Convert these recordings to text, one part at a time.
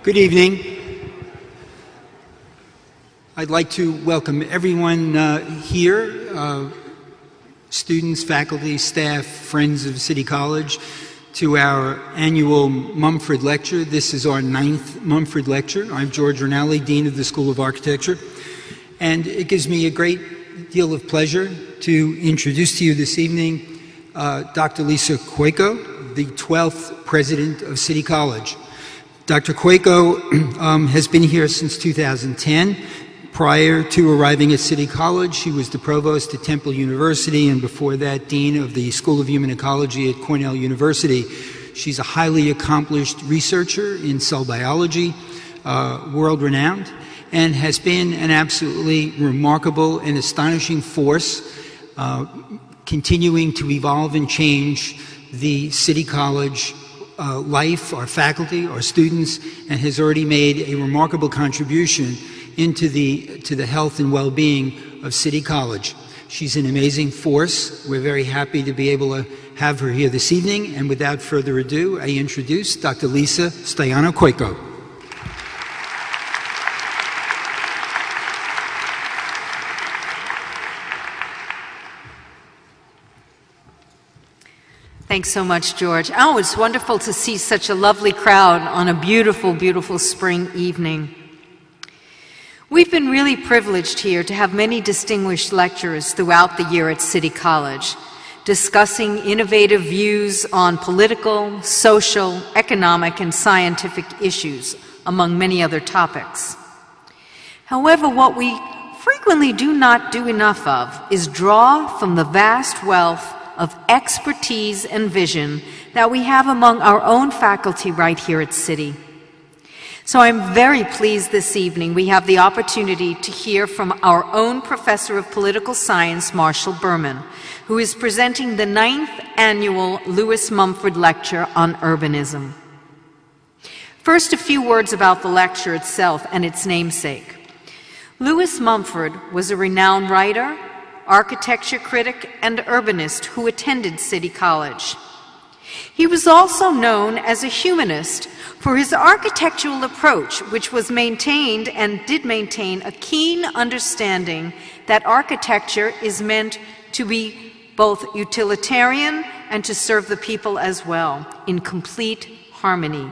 Good evening. I'd like to welcome everyone here, students, faculty, staff, friends of City College, to our annual Mumford Lecture. This is our 9th Mumford Lecture. I'm George Rinaldi, Dean of the School of Architecture, and it gives me a great deal of pleasure to introduce to you this evening Dr. Lisa Cuoco, the 12th President of City College. Dr. Cuoco has been here since 2010. Prior to arriving at City College, she was the provost at Temple University, and before that, dean of the School of Human Ecology at Cornell University. She's a highly accomplished researcher in cell biology, world-renowned, and has been an absolutely remarkable and astonishing force, continuing to evolve and change the City College life, our faculty, our students, and has already made a remarkable contribution to the health and well-being of City College. She's an amazing force. We're very happy to be able to have her here this evening, and without further ado, I introduce Dr. Lisa Cuoco. Thanks so much, George. Oh, it's wonderful to see such a lovely crowd on a beautiful, beautiful spring evening. We've been really privileged here to have many distinguished lecturers throughout the year at City College, discussing innovative views on political, social, economic, and scientific issues, among many other topics. However, what we frequently do not do enough of is draw from the vast wealth of expertise and vision that we have among our own faculty right here at City. So I'm very pleased this evening we have the opportunity to hear from our own Professor of Political Science, Marshall Berman, who is presenting the 9th Annual Lewis Mumford Lecture on Urbanism. First, a few words about the lecture itself and its namesake. Lewis Mumford was a renowned writer, architecture critic, and urbanist who attended City College. He was also known as a humanist for his architectural approach, which was maintained and did maintain a keen understanding that architecture is meant to be both utilitarian and to serve the people as well, in complete harmony.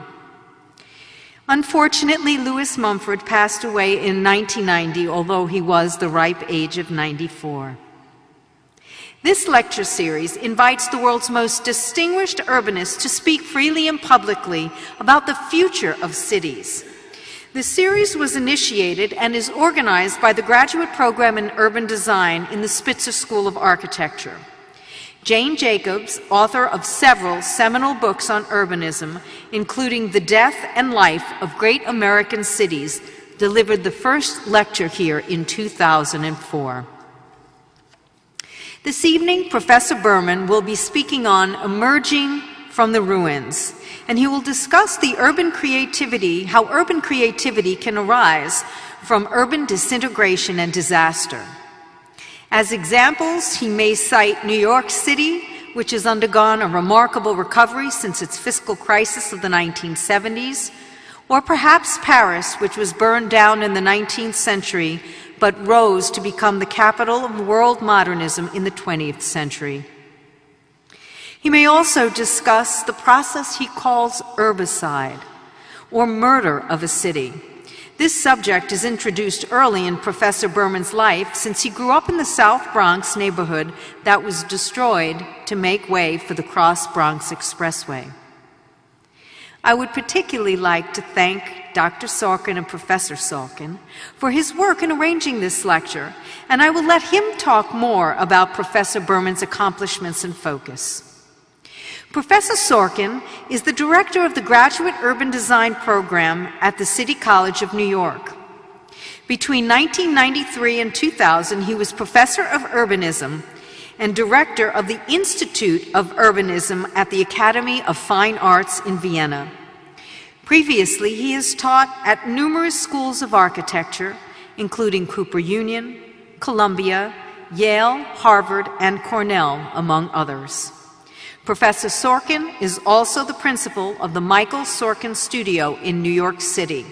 Unfortunately, Lewis Mumford passed away in 1990, although he was the ripe age of 94. This lecture series invites the world's most distinguished urbanists to speak freely and publicly about the future of cities. The series was initiated and is organized by the Graduate Program in Urban Design in the Spitzer School of Architecture. Jane Jacobs, author of several seminal books on urbanism, including The Death and Life of Great American Cities, delivered the first lecture here in 2004. This evening, Professor Berman will be speaking on Emerging from the Ruins, and he will discuss how urban creativity can arise from urban disintegration and disaster. As examples, he may cite New York City, which has undergone a remarkable recovery since its fiscal crisis of the 1970s, or perhaps Paris, which was burned down in the 19th century, but rose to become the capital of world modernism in the 20th century. He may also discuss the process he calls urbicide, or murder of a city. This subject is introduced early in Professor Berman's life, since he grew up in the South Bronx neighborhood that was destroyed to make way for the Cross Bronx Expressway. I would particularly like to thank Dr. Sorkin and Professor Sorkin for his work in arranging this lecture, and I will let him talk more about Professor Berman's accomplishments and focus. Professor Sorkin is the director of the Graduate Urban Design Program at the City College of New York. Between 1993 and 2000, he was professor of urbanism and director of the Institute of Urbanism at the Academy of Fine Arts in Vienna. Previously, he has taught at numerous schools of architecture, including Cooper Union, Columbia, Yale, Harvard, and Cornell, among others. Professor Sorkin is also the principal of the Michael Sorkin Studio in New York City,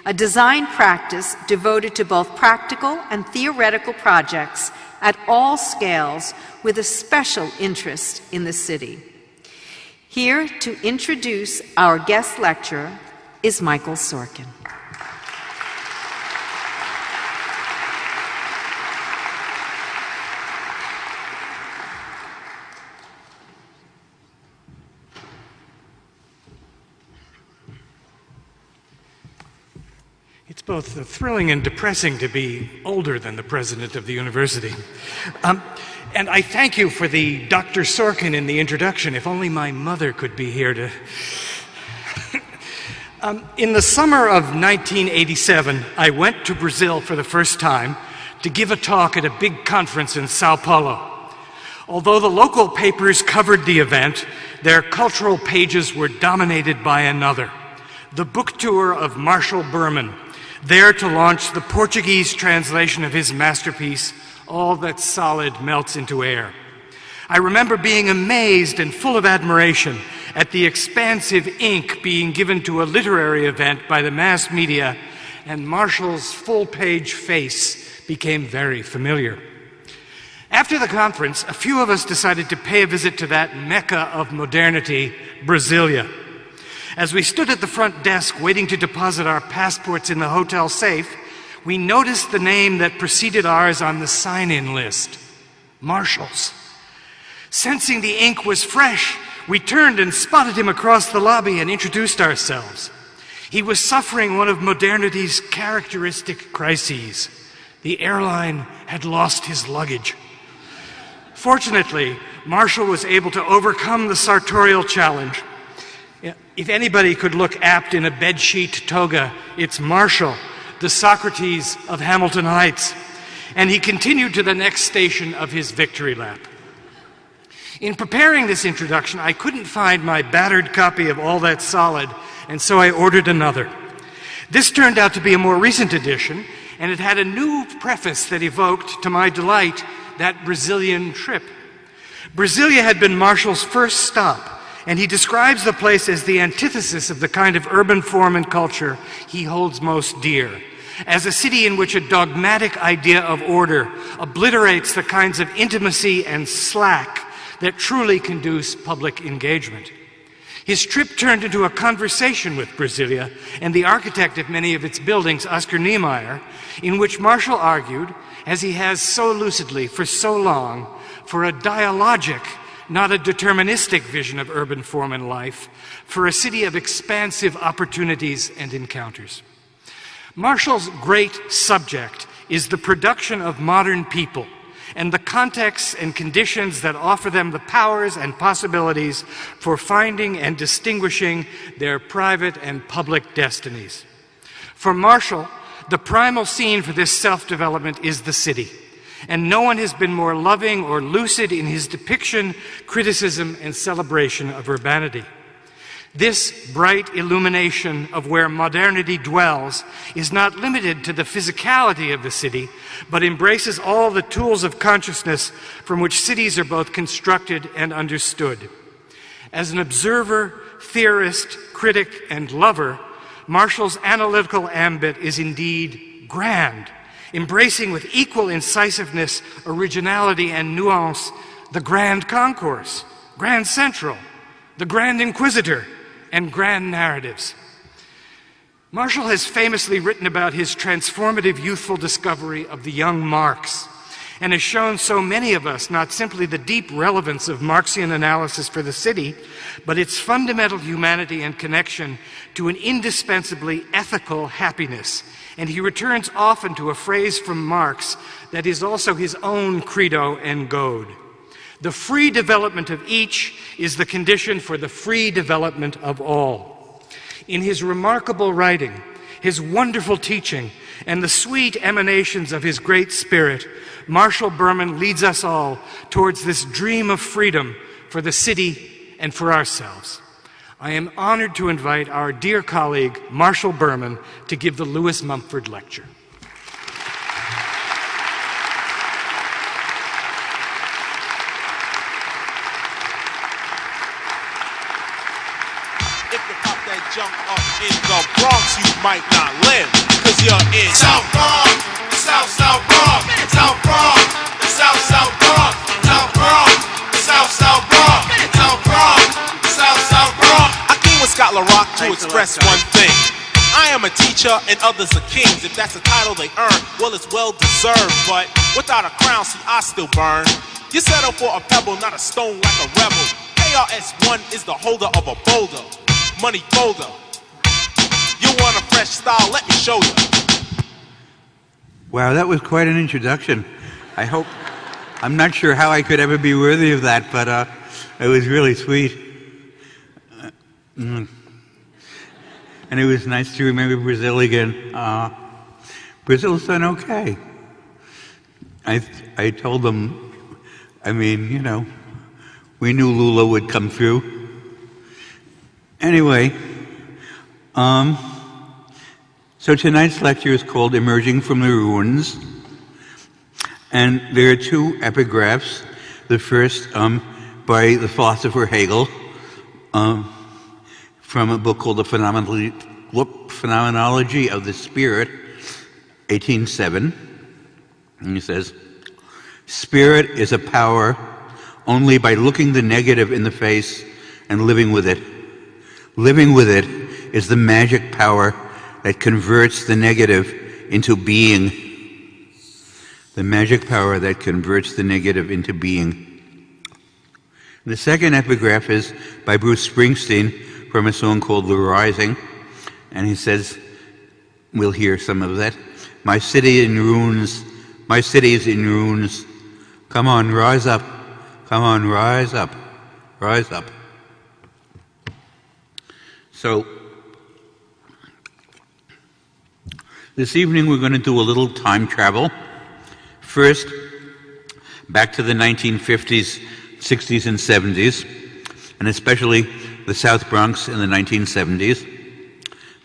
a design practice devoted to both practical and theoretical projects at all scales with a special interest in the city. Here to introduce our guest lecturer is Michael Sorkin. It's both thrilling and depressing to be older than the president of the university. And I thank you for the Dr. Sorkin in the introduction. If only my mother could be here to... In the summer of 1987, I went to Brazil for the first time to give a talk at a big conference in Sao Paulo. Although the local papers covered the event, their cultural pages were dominated by another, the book tour of Marshall Berman, there to launch the Portuguese translation of his masterpiece, All That's Solid Melts into Air. I remember being amazed and full of admiration at the expansive ink being given to a literary event by the mass media, and Marshall's full-page face became very familiar. After the conference, a few of us decided to pay a visit to that mecca of modernity, Brasilia. As we stood at the front desk waiting to deposit our passports in the hotel safe, we noticed the name that preceded ours on the sign-in list, Marshall's. Sensing the ink was fresh, we turned and spotted him across the lobby and introduced ourselves. He was suffering one of modernity's characteristic crises. The airline had lost his luggage. Fortunately, Marshall was able to overcome the sartorial challenge. If anybody could look apt in a bedsheet toga, it's Marshall, the Socrates of Hamilton Heights. And he continued to the next station of his victory lap. In preparing this introduction, I couldn't find my battered copy of All That's Solid, and so I ordered another. This turned out to be a more recent edition, and it had a new preface that evoked, to my delight, that Brazilian trip. Brasilia had been Marshall's first stop, and he describes the place as the antithesis of the kind of urban form and culture he holds most dear, as a city in which a dogmatic idea of order obliterates the kinds of intimacy and slack that truly conduce public engagement. His trip turned into a conversation with Brasilia and the architect of many of its buildings, Oscar Niemeyer, in which Marshall argued, as he has so lucidly for so long, for a dialogic, not a deterministic vision of urban form and life, for a city of expansive opportunities and encounters. Marshall's great subject is the production of modern people and the contexts and conditions that offer them the powers and possibilities for finding and distinguishing their private and public destinies. For Marshall, the primal scene for this self-development is the city. And no one has been more loving or lucid in his depiction, criticism, and celebration of urbanity. This bright illumination of where modernity dwells is not limited to the physicality of the city, but embraces all the tools of consciousness from which cities are both constructed and understood. As an observer, theorist, critic, and lover, Marshall's analytical ambit is indeed grand, embracing with equal incisiveness, originality, and nuance the Grand Concourse, Grand Central, the Grand Inquisitor, and grand narratives. Marshall has famously written about his transformative youthful discovery of the young Marx, and has shown so many of us not simply the deep relevance of Marxian analysis for the city, but its fundamental humanity and connection to an indispensably ethical happiness. And he returns often to a phrase from Marx that is also his own credo and goad. The free development of each is the condition for the free development of all. In his remarkable writing, his wonderful teaching, and the sweet emanations of his great spirit, Marshall Berman leads us all towards this dream of freedom for the city and for ourselves. I am honored to invite our dear colleague, Marshall Berman, to give the Lewis Mumford Lecture. jump up in the Bronx, you might not live, cause you're in South Bronx, South Bronx, South Bronx, South Bronx, South Bronx, South Bronx, South Bronx, South Bronx. I came with Scott LaRock to express one thing. I am a teacher and others are kings. If that's a title they earn, well, it's well deserved. But without a crown, see, I still burn. You settle for a pebble, not a stone like a rebel. KRS-One is the holder of a boulder, money folder. You want a fresh style? Let me show you. Wow, that was quite an introduction. I'm not sure how I could ever be worthy of that, but it was really sweet. And it was nice to remember Brazil again. Brazil's done okay. I told them, I mean, you know, we knew Lula would come through. Anyway, so tonight's lecture is called Emerging from the Ruins. And there are two epigraphs. The first by the philosopher Hegel, from a book called The Phenomenology of the Spirit, 1807. And he says, "Spirit is a power only by looking the negative in the face and living with it. Living with it is the magic power that converts the negative into being." The magic power that converts the negative into being. The second epigraph is by Bruce Springsteen from a song called The Rising. And he says, we'll hear some of that. My city in ruins, my city is in ruins. Come on, rise up. Come on, rise up. Rise up. So, this evening we're going to do a little time travel. First, back to the 1950s, 60s, and 70s, and especially the South Bronx in the 1970s.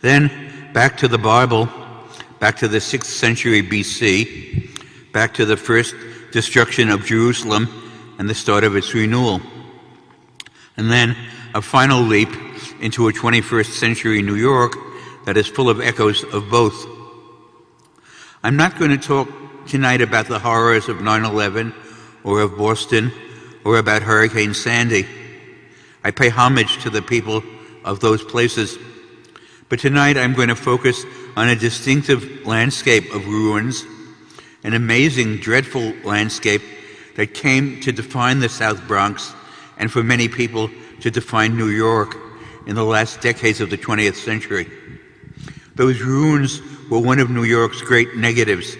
Then, back to the Bible, back to the 6th century BC, back to the first destruction of Jerusalem and the start of its renewal. And then, a final leap into a 21st century New York that is full of echoes of both. I'm not going to talk tonight about the horrors of 9/11 or of Boston or about Hurricane Sandy. I pay homage to the people of those places. But tonight I'm going to focus on a distinctive landscape of ruins, an amazing, dreadful landscape that came to define the South Bronx and for many people to define New York in the last decades of the 20th century. Those ruins were one of New York's great negatives.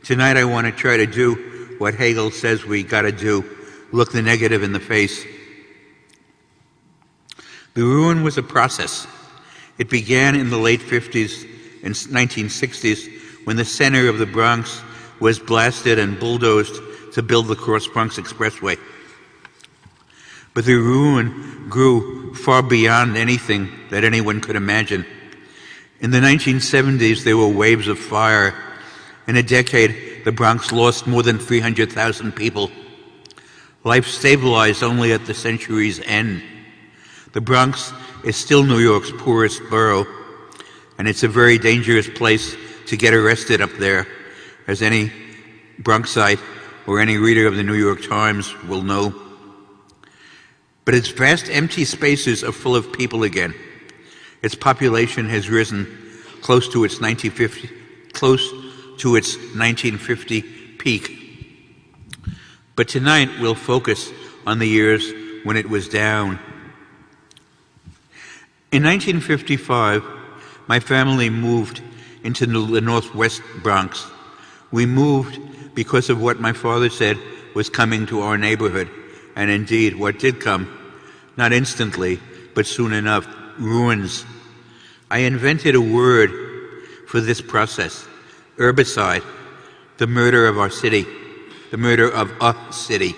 Tonight I want to try to do what Hegel says we got to do, look the negative in the face. The ruin was a process. It began in the late 50s and 1960s when the center of the Bronx was blasted and bulldozed to build the Cross Bronx Expressway. But the ruin grew far beyond anything that anyone could imagine. In the 1970s, there were waves of fire. In a decade, the Bronx lost more than 300,000 people. Life stabilized only at the century's end. The Bronx is still New York's poorest borough, and it's a very dangerous place to get arrested up there, as any Bronxite or any reader of the New York Times will know. But its vast empty spaces are full of people again. Its population has risen close to its 1950 peak. But tonight we'll focus on the years when it was down. In 1955, my family moved into the Northwest Bronx. We moved because of what my father said was coming to our neighborhood, and indeed what did come, not instantly, but soon enough, ruins. I invented a word for this process, herbicide, the murder of our city, the murder of a city.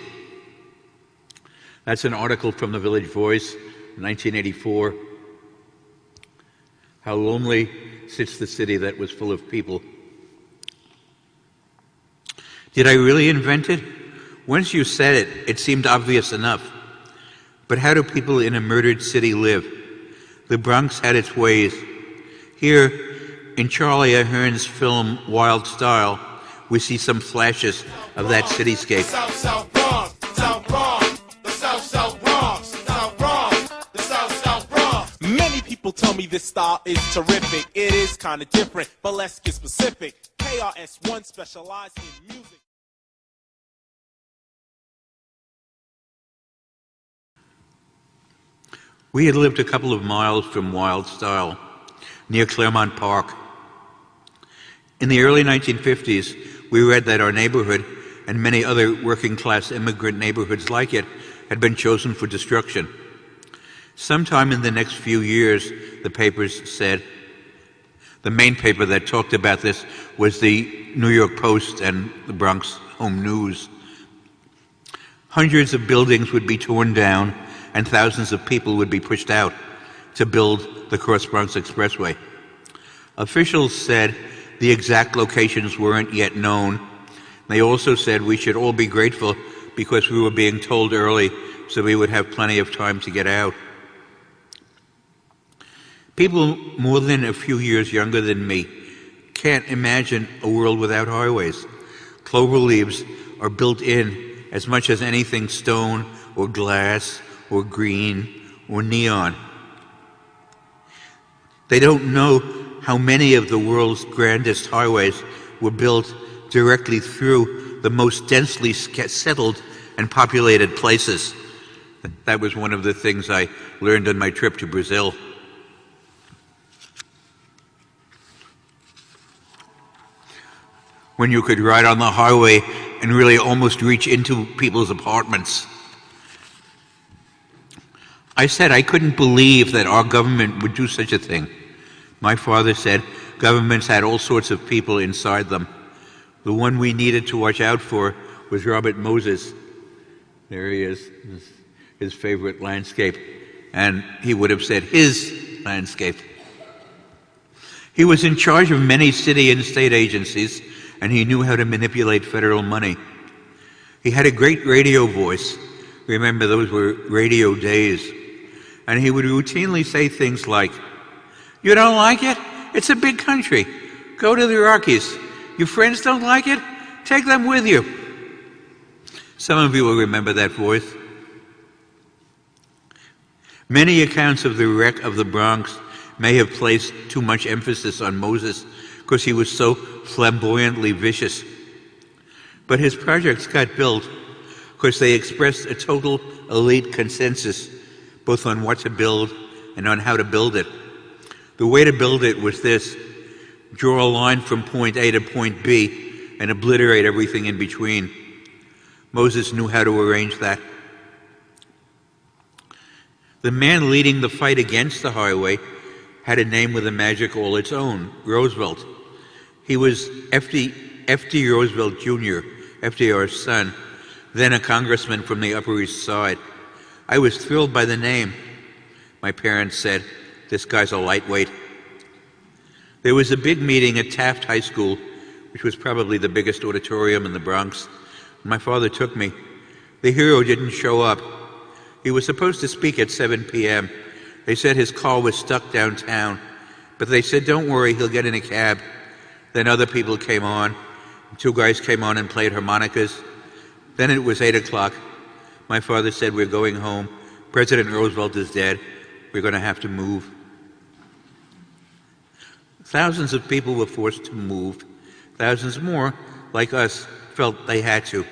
That's an article from the Village Voice, 1984. How lonely sits the city that was full of people. Did I really invent it? Once you said it, it seemed obvious enough. But how do people in a murdered city live? The Bronx had its ways. Here, in Charlie Aherne's film Wild Style, we see some flashes of that cityscape. South, South Bronx, South Bronx, the South, South Bronx, South Bronx, the South, South Bronx. Many people tell me this style is terrific. It is kind of different, but let's get specific. KRS-One specialized in music. We had lived a couple of miles from Wild Style, near Claremont Park. In the early 1950s, we read that our neighborhood and many other working-class immigrant neighborhoods like it had been chosen for destruction. Sometime in the next few years, the papers said, the main paper that talked about this was the New York Post and the Bronx Home News. Hundreds of buildings would be torn down and thousands of people would be pushed out to build the Cross Bronx Expressway. Officials said the exact locations weren't yet known. They also said we should all be grateful because we were being told early so we would have plenty of time to get out. People more than a few years younger than me can't imagine a world without highways. Clover leaves are built in as much as anything stone or glass or green or neon. They don't know how many of the world's grandest highways were built directly through the most densely settled and populated places. That was one of the things I learned on my trip to Brazil. When you could ride on the highway and really almost reach into people's apartments. I said I couldn't believe that our government would do such a thing. My father said governments had all sorts of people inside them. The one we needed to watch out for was Robert Moses. There he is, his favorite landscape. And he would have said his landscape. He was in charge of many city and state agencies, and he knew how to manipulate federal money. He had a great radio voice. Remember, those were radio days. And he would routinely say things like, "You don't like it? It's a big country. Go to the Rockies. Your friends don't like it? Take them with you." Some of you will remember that voice. Many accounts of the wreck of the Bronx may have placed too much emphasis on Moses because he was so flamboyantly vicious. But his projects got built because they expressed a total elite consensus both on what to build and on how to build it. The way to build it was this: draw a line from point A to point B and obliterate everything in between. Moses knew how to arrange that. The man leading the fight against the highway had a name with a magic all its own: Roosevelt. He was F.D. Roosevelt Jr., FDR's son, then a congressman from the Upper East Side. I was thrilled by the name. My parents said, "This guy's a lightweight." There was a big meeting at Taft High School, which was probably the biggest auditorium in the Bronx. My father took me. The hero didn't show up. He was supposed to speak at 7 p.m. They said his car was stuck downtown, but they said, "Don't worry, he'll get in a cab." Then other people came on. Two guys came on and played harmonicas. Then it was 8 o'clock. My father said, "We're going home. President Roosevelt is dead. We're going to have to move." Thousands of people were forced to move. Thousands more, like us, felt they had to.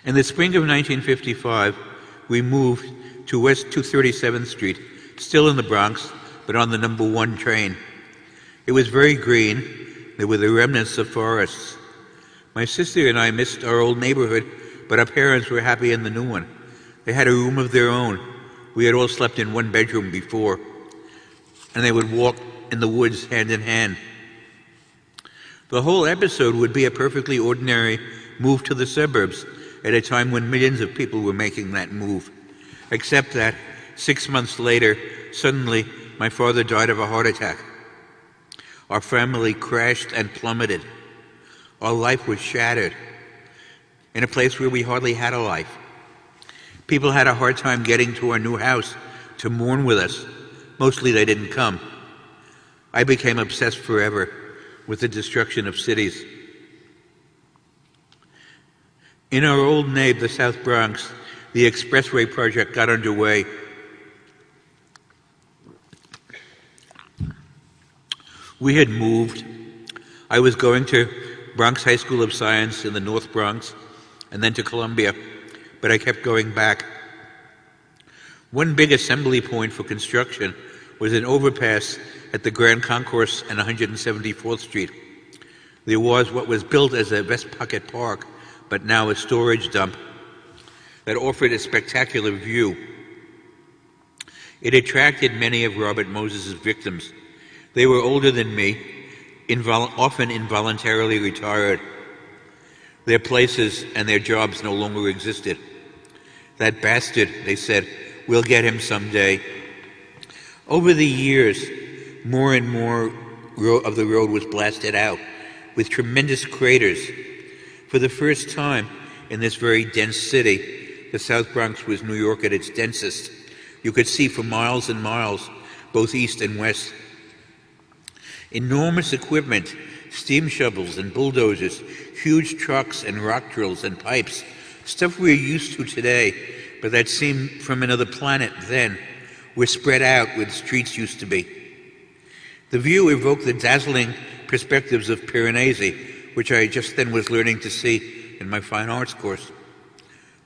In the spring of 1955, we moved to West 237th Street, still in the Bronx, but on the number 1 train. It was very green. There were the remnants of forests. My sister and I missed our old neighborhood, but our parents were happy in the new one. They had a room of their own. We had all slept in one bedroom before, and they would walk in the woods hand in hand. The whole episode would be a perfectly ordinary move to the suburbs at a time when millions of people were making that move. Except that 6 months later, suddenly, my father died of a heart attack. Our family crashed and plummeted. Our life was shattered in a place where we hardly had a life. People had a hard time getting to our new house to mourn with us. mostly they didn't come. I became obsessed forever with the destruction of cities. In our old neighborhood, the South Bronx, the expressway project got underway. We had moved. I was going to Bronx High School of Science in the North Bronx and then to Columbia, but I kept going back. One big assembly point for construction was an overpass at the Grand Concourse and 174th Street. There was what was built as a West Pocket Park, but now a storage dump that offered a spectacular view. It attracted many of Robert Moses' victims. They were older than me, often involuntarily retired. Their places and their jobs no longer existed. That bastard, they said, we'll get him someday. Over the years, more and more of the road was blasted out with tremendous craters. For the first time in this very dense city, the South Bronx was New York at its densest. You could see for miles and miles, both east and west. Enormous equipment, steam shovels and bulldozers, huge trucks and rock drills and pipes, stuff we're used to today, but that seemed from another planet then, were spread out where the streets used to be. The view evoked the dazzling perspectives of Piranesi, which I just then was learning to see in my fine arts course.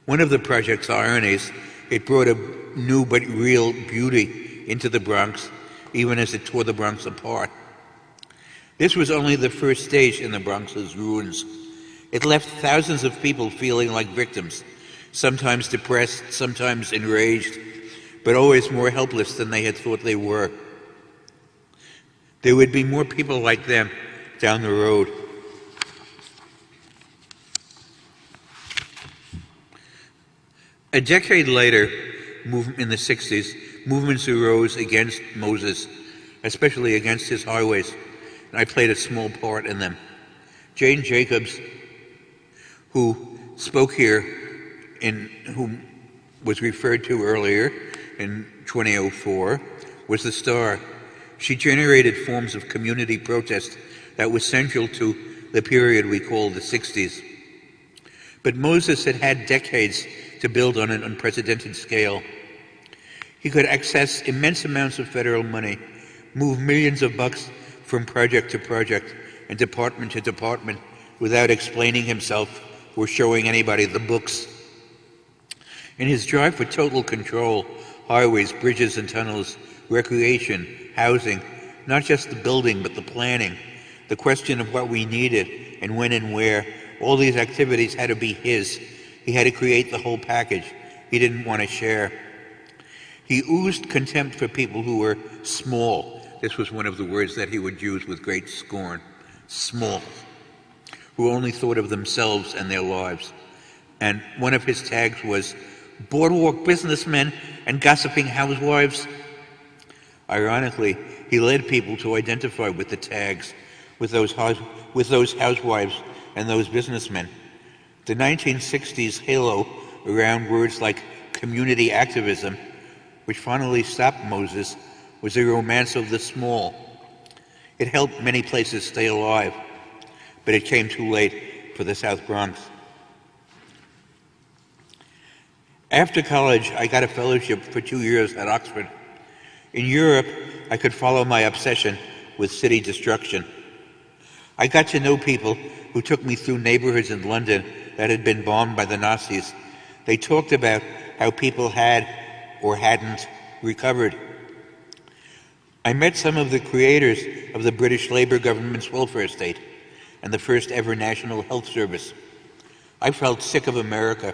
One of the project's ironies, it brought a new but real beauty into the Bronx, even as it tore the Bronx apart. This was only the first stage in the Bronx's ruins. It left thousands of people feeling like victims, sometimes depressed, sometimes enraged, but always more helpless than they had thought they were. There would be more people like them down the road. A decade later, in the 60s, movements arose against Moses, especially against his highways, and I played a small part in them. Jane Jacobs, who spoke here, whom was referred to earlier in 2004, was the star. She generated forms of community protest that was central to the period we call the 60s. But Moses had had decades to build on an unprecedented scale. He could access immense amounts of federal money, move millions of bucks from project to project and department to department without explaining himself or showing anybody the books. In his drive for total control, highways, bridges and tunnels, recreation, housing, not just the building but the planning, the question of what we needed and when and where, all these activities had to be his. He had to create the whole package. He didn't want to share. He oozed contempt for people who were small. This was one of the words that he would use with great scorn. Small. Who only thought of themselves and their lives. And one of his tags was boardwalk businessmen and gossiping housewives. Ironically, he led people to identify with the tags, with those housewives and those businessmen. The 1960s halo around words like community activism, which finally stopped Moses, was a romance of the small. It helped many places stay alive, but it came too late for the South Bronx. After college, I got a fellowship for 2 years at Oxford. In Europe, I could follow my obsession with city destruction. I got to know people who took me through neighborhoods in London that had been bombed by the Nazis. They talked about how people had or hadn't recovered. I met some of the creators of the British Labour government's welfare state and the first ever National Health Service. I felt sick of America,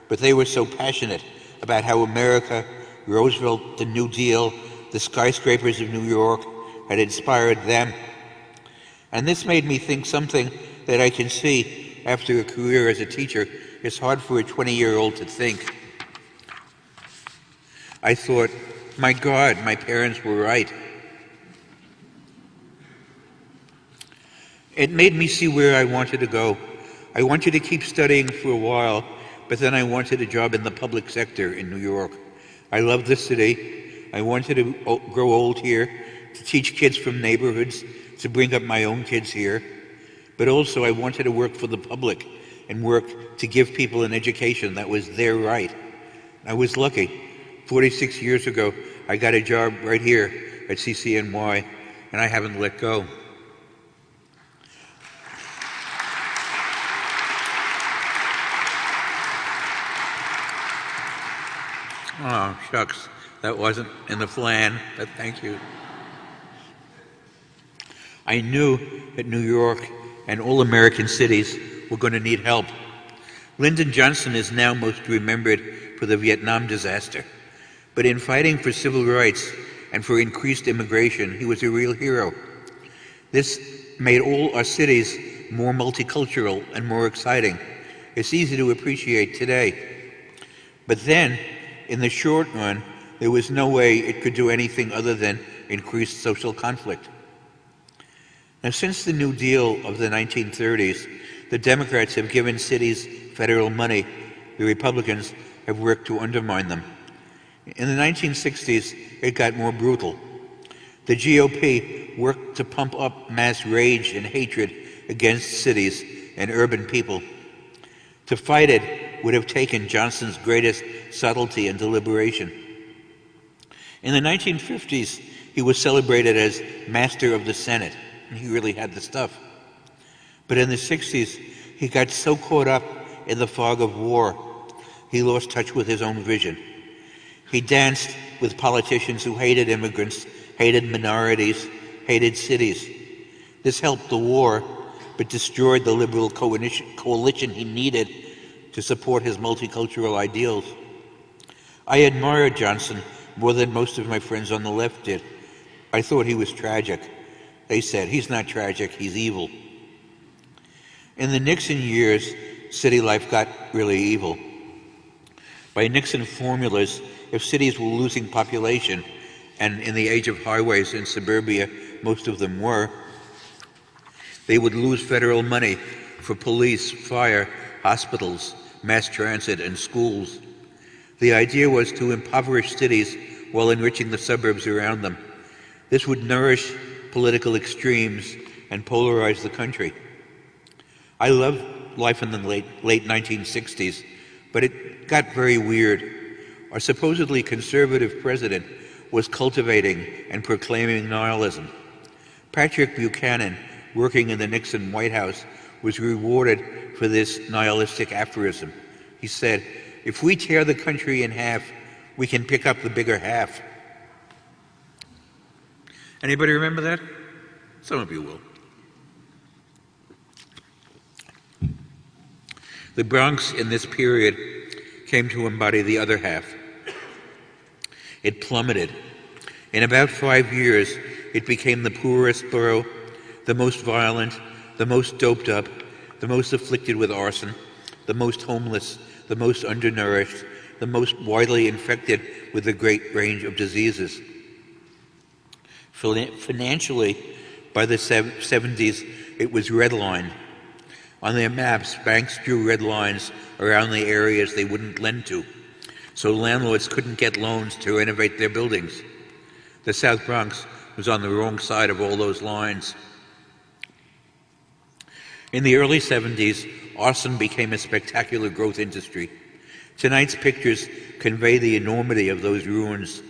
but they were so passionate about how America, Roosevelt, the New Deal, the skyscrapers of New York had inspired them. And this made me think something that I can see after a career as a teacher is hard for a 20-year-old to think. I thought, my God, my parents were right. It made me see where I wanted to go. I wanted to keep studying for a while, but then I wanted a job in the public sector in New York. I loved the city. I wanted to grow old here, to teach kids from neighborhoods, to bring up my own kids here. But also I wanted to work for the public and work to give people an education that was their right. I was lucky. 46 years ago, I got a job right here at CCNY, and I haven't let go. Oh, shucks. That wasn't in the plan, but thank you. I knew that New York and all American cities were going to need help. Lyndon Johnson is now most remembered for the Vietnam disaster. But in fighting for civil rights and for increased immigration, he was a real hero. This made all our cities more multicultural and more exciting. It's easy to appreciate today. But then, in the short run, there was no way it could do anything other than increase social conflict. Now, since the New Deal of the 1930s, the Democrats have given cities federal money. The Republicans have worked to undermine them. In the 1960s, it got more brutal. The GOP worked to pump up mass rage and hatred against cities and urban people. To fight it would have taken Johnson's greatest subtlety and deliberation. In the 1950s, he was celebrated as Master of the Senate, and he really had the stuff. But in the 60s, he got so caught up in the fog of war, he lost touch with his own vision. He danced with politicians who hated immigrants, hated minorities, hated cities. This helped the war, but destroyed the liberal coalition he needed to support his multicultural ideals. I admired Johnson more than most of my friends on the left did. I thought he was tragic. They said, he's not tragic, he's evil. In the Nixon years, city life got really evil. By Nixon formulas, if cities were losing population, and in the age of highways in suburbia, most of them were, they would lose federal money for police, fire, hospitals, mass transit, and schools. The idea was to impoverish cities while enriching the suburbs around them. This would nourish political extremes and polarize the country. I loved life in the late 1960s, but it got very weird. Our supposedly conservative president was cultivating and proclaiming nihilism. Patrick Buchanan, working in the Nixon White House, was rewarded for this nihilistic aphorism. He said, "If we tear the country in half, we can pick up the bigger half." Anybody remember that? Some of you will. The Bronx in this period came to embody the other half. It plummeted. In about 5 years, it became the poorest borough, the most violent, the most doped up, the most afflicted with arson, the most homeless, the most undernourished, the most widely infected with a great range of diseases. Financially, by the 70s, it was redlined. On their maps, banks drew red lines around the areas they wouldn't lend to, so landlords couldn't get loans to renovate their buildings. The South Bronx was on the wrong side of all those lines. In the early 70s, arson became a spectacular growth industry. Tonight's pictures convey the enormity of those ruins.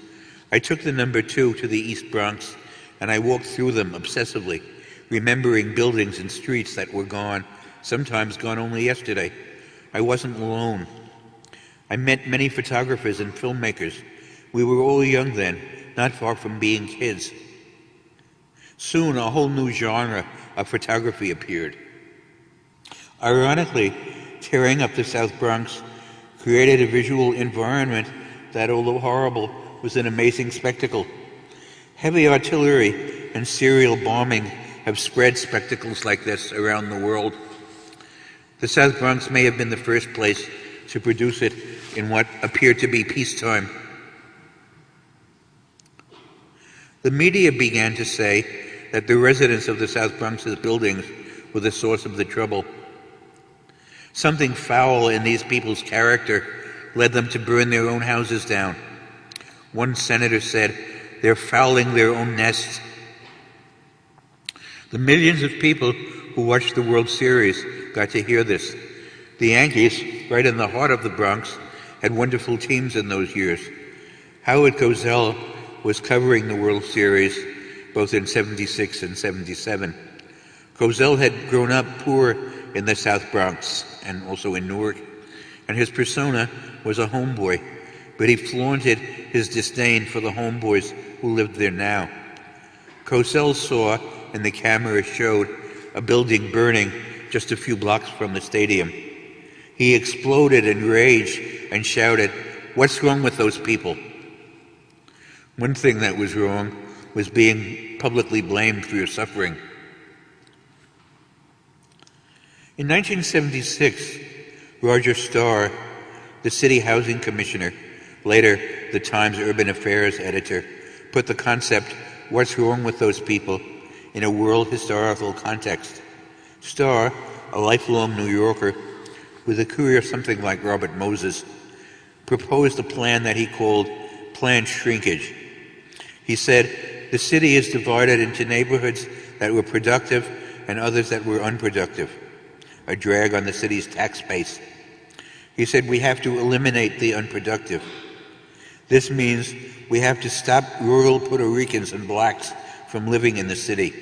I took the number 2 to the East Bronx, and I walked through them obsessively, remembering buildings and streets that were gone, sometimes gone only yesterday. I wasn't alone. I met many photographers and filmmakers. We were all young then, not far from being kids. Soon, a whole new genre of photography appeared. Ironically, tearing up the South Bronx created a visual environment that, although horrible, was an amazing spectacle. Heavy artillery and serial bombing have spread spectacles like this around the world. The South Bronx may have been the first place to produce it in what appeared to be peacetime. The media began to say that the residents of the South Bronx's buildings were the source of the trouble. Something foul in these people's character led them to burn their own houses down. One senator said, "They're fouling their own nests." The millions of people who watched the World Series got to hear this. The Yankees, right in the heart of the Bronx, had wonderful teams in those years. Howard Cosell was covering the World Series both in '76 and '77. Cosell had grown up poor in the South Bronx and also in Newark, and his persona was a homeboy, but he flaunted his disdain for the homeboys who lived there now. Cosell saw, and the camera showed, a building burning just a few blocks from the stadium. He exploded in rage and shouted, "What's wrong with those people?" One thing that was wrong was being publicly blamed for your suffering. In 1976, Roger Starr, the city housing commissioner, later the Times Urban Affairs editor, put the concept, "What's wrong with those people?" in a world historical context. Starr, a lifelong New Yorker with a career something like Robert Moses, proposed a plan that he called planned shrinkage. He said, the city is divided into neighborhoods that were productive and others that were unproductive, a drag on the city's tax base. He said, we have to eliminate the unproductive. This means we have to stop rural Puerto Ricans and blacks from living in the city.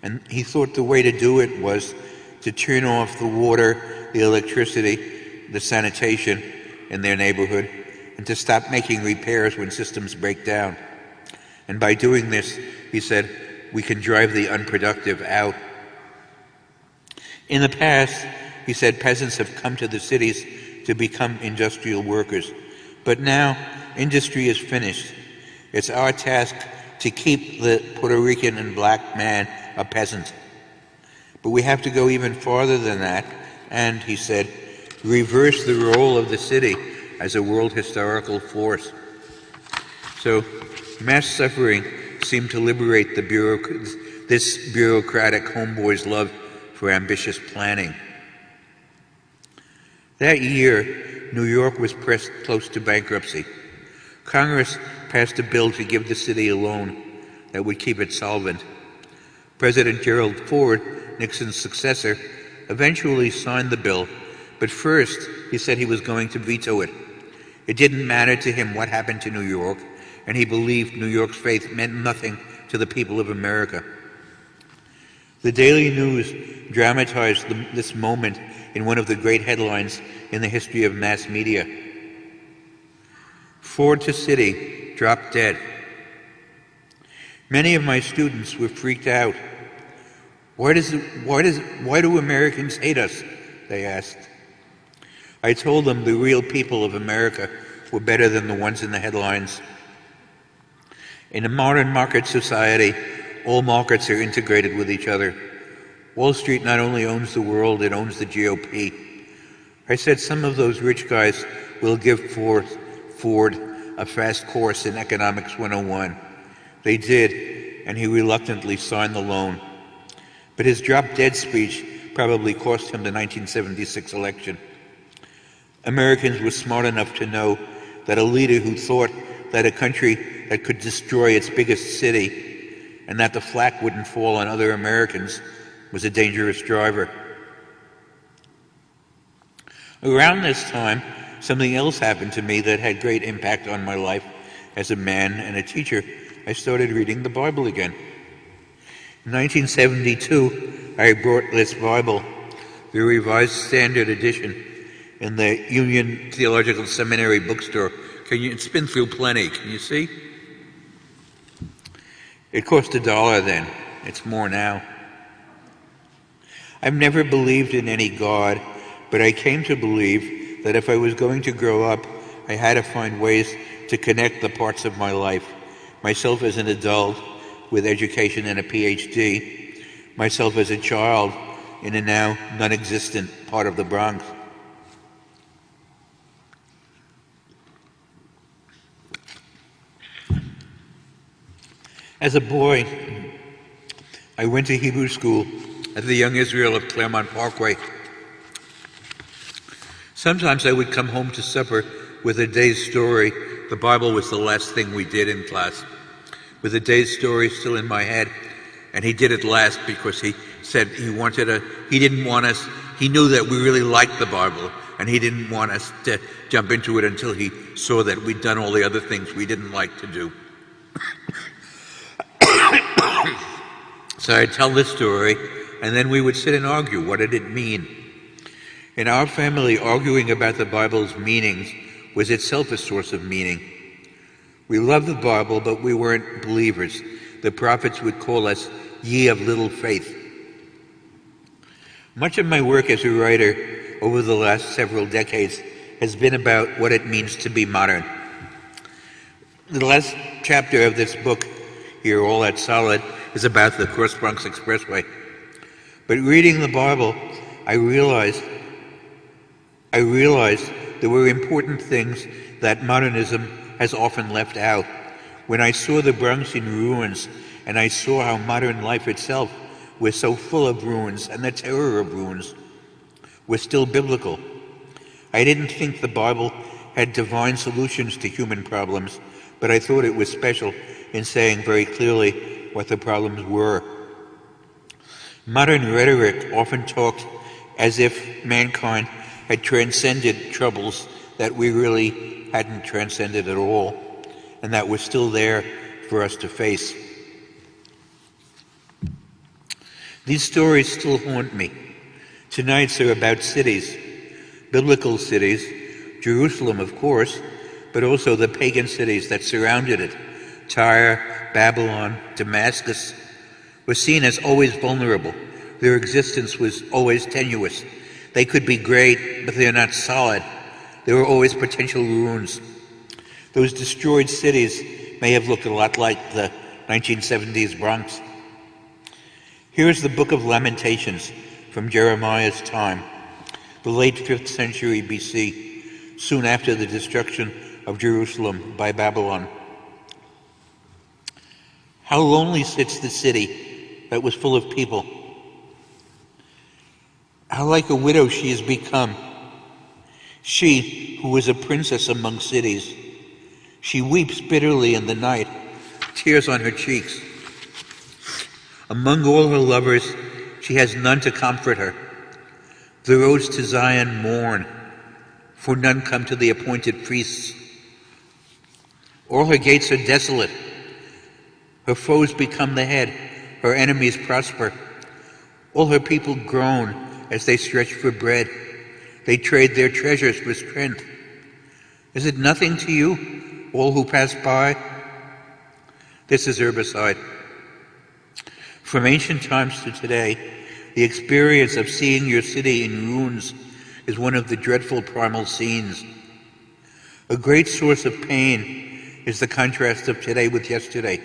And he thought the way to do it was to turn off the water, the electricity, the sanitation in their neighborhood, and to stop making repairs when systems break down. And by doing this, he said, we can drive the unproductive out. In the past, he said, peasants have come to the cities to become industrial workers. But now, industry is finished. It's our task to keep the Puerto Rican and black man a peasant. But we have to go even farther than that, and, he said, reverse the role of the city as a world historical force. So, mass suffering seemed to liberate this bureaucratic homeboy's love for ambitious planning. That year, New York was pressed close to bankruptcy. Congress passed a bill to give the city a loan that would keep it solvent. President Gerald Ford, Nixon's successor, eventually signed the bill, but first he said he was going to veto it. It didn't matter to him what happened to New York, and he believed New York's faith meant nothing to the people of America. The Daily News dramatized this moment in one of the great headlines in the history of mass media. Ford to city, dropped dead. Many of my students were freaked out. Why do Americans hate us? They asked. I told them the real people of America were better than the ones in the headlines. In a modern market society, all markets are integrated with each other. Wall Street not only owns the world, it owns the GOP. I said some of those rich guys will give Ford a fast course in Economics 101. They did, and he reluctantly signed the loan. But his drop-dead speech probably cost him the 1976 election. Americans were smart enough to know that a leader who thought that a country that could destroy its biggest city and that the flak wouldn't fall on other Americans was a dangerous driver. Around this time, something else happened to me that had great impact on my life as a man and a teacher. I started reading the Bible again. In 1972, I brought this Bible, the Revised Standard Edition, in the Union Theological Seminary bookstore. It's been through plenty, can you see? It cost $1 then. It's more now. I've never believed in any God, but I came to believe that if I was going to grow up, I had to find ways to connect the parts of my life. Myself as an adult with education and a PhD, myself as a child in a now non-existent part of the Bronx. As a boy, I went to Hebrew school at the Young Israel of Claremont Parkway. Sometimes I would come home to supper with a day's story the Bible was the last thing we did in class. With the day's story still in my head, and he did it last because he said he didn't want us, he knew that we really liked the Bible, and he didn't want us to jump into it until he saw that we'd done all the other things we didn't like to do. So I'd tell this story, and then we would sit and argue. What did it mean? In our family, arguing about the Bible's meanings was itself a source of meaning. We loved the Bible, but we weren't believers. The prophets would call us ye of little faith. Much of my work as a writer over the last several decades has been about what it means to be modern. The last chapter of this book here, All That's Solid, is about the Cross Bronx Expressway. But reading the Bible, I realized there were important things that modernism has often left out. When I saw the Bronx in ruins, and I saw how modern life itself was so full of ruins, and the terror of ruins was still biblical. I didn't think the Bible had divine solutions to human problems, but I thought it was special in saying very clearly what the problems were. Modern rhetoric often talked as if mankind had transcended troubles that we really hadn't transcended at all, and that was still there for us to face. These stories still haunt me. Tonight's are about cities, biblical cities, Jerusalem, of course, but also the pagan cities that surrounded it. Tyre, Babylon, Damascus were seen as always vulnerable. Their existence was always tenuous. They could be great, but they're not solid. There were always potential ruins. Those destroyed cities may have looked a lot like the 1970s Bronx. Here's the Book of Lamentations from Jeremiah's time, the late 5th century BC, soon after the destruction of Jerusalem by Babylon. How lonely sits the city that was full of people. How like a widow she has become. She who was a princess among cities. She weeps bitterly in the night, tears on her cheeks. Among all her lovers, she has none to comfort her. The roads to Zion mourn, for none come to the appointed feasts. All her gates are desolate. Her foes become the head, her enemies prosper. All her people groan as they stretch for bread. They trade their treasures for strength. Is it nothing to you, all who pass by? This is Herbicide. From ancient times to today, the experience of seeing your city in ruins is one of the dreadful primal scenes. A great source of pain is the contrast of today with yesterday.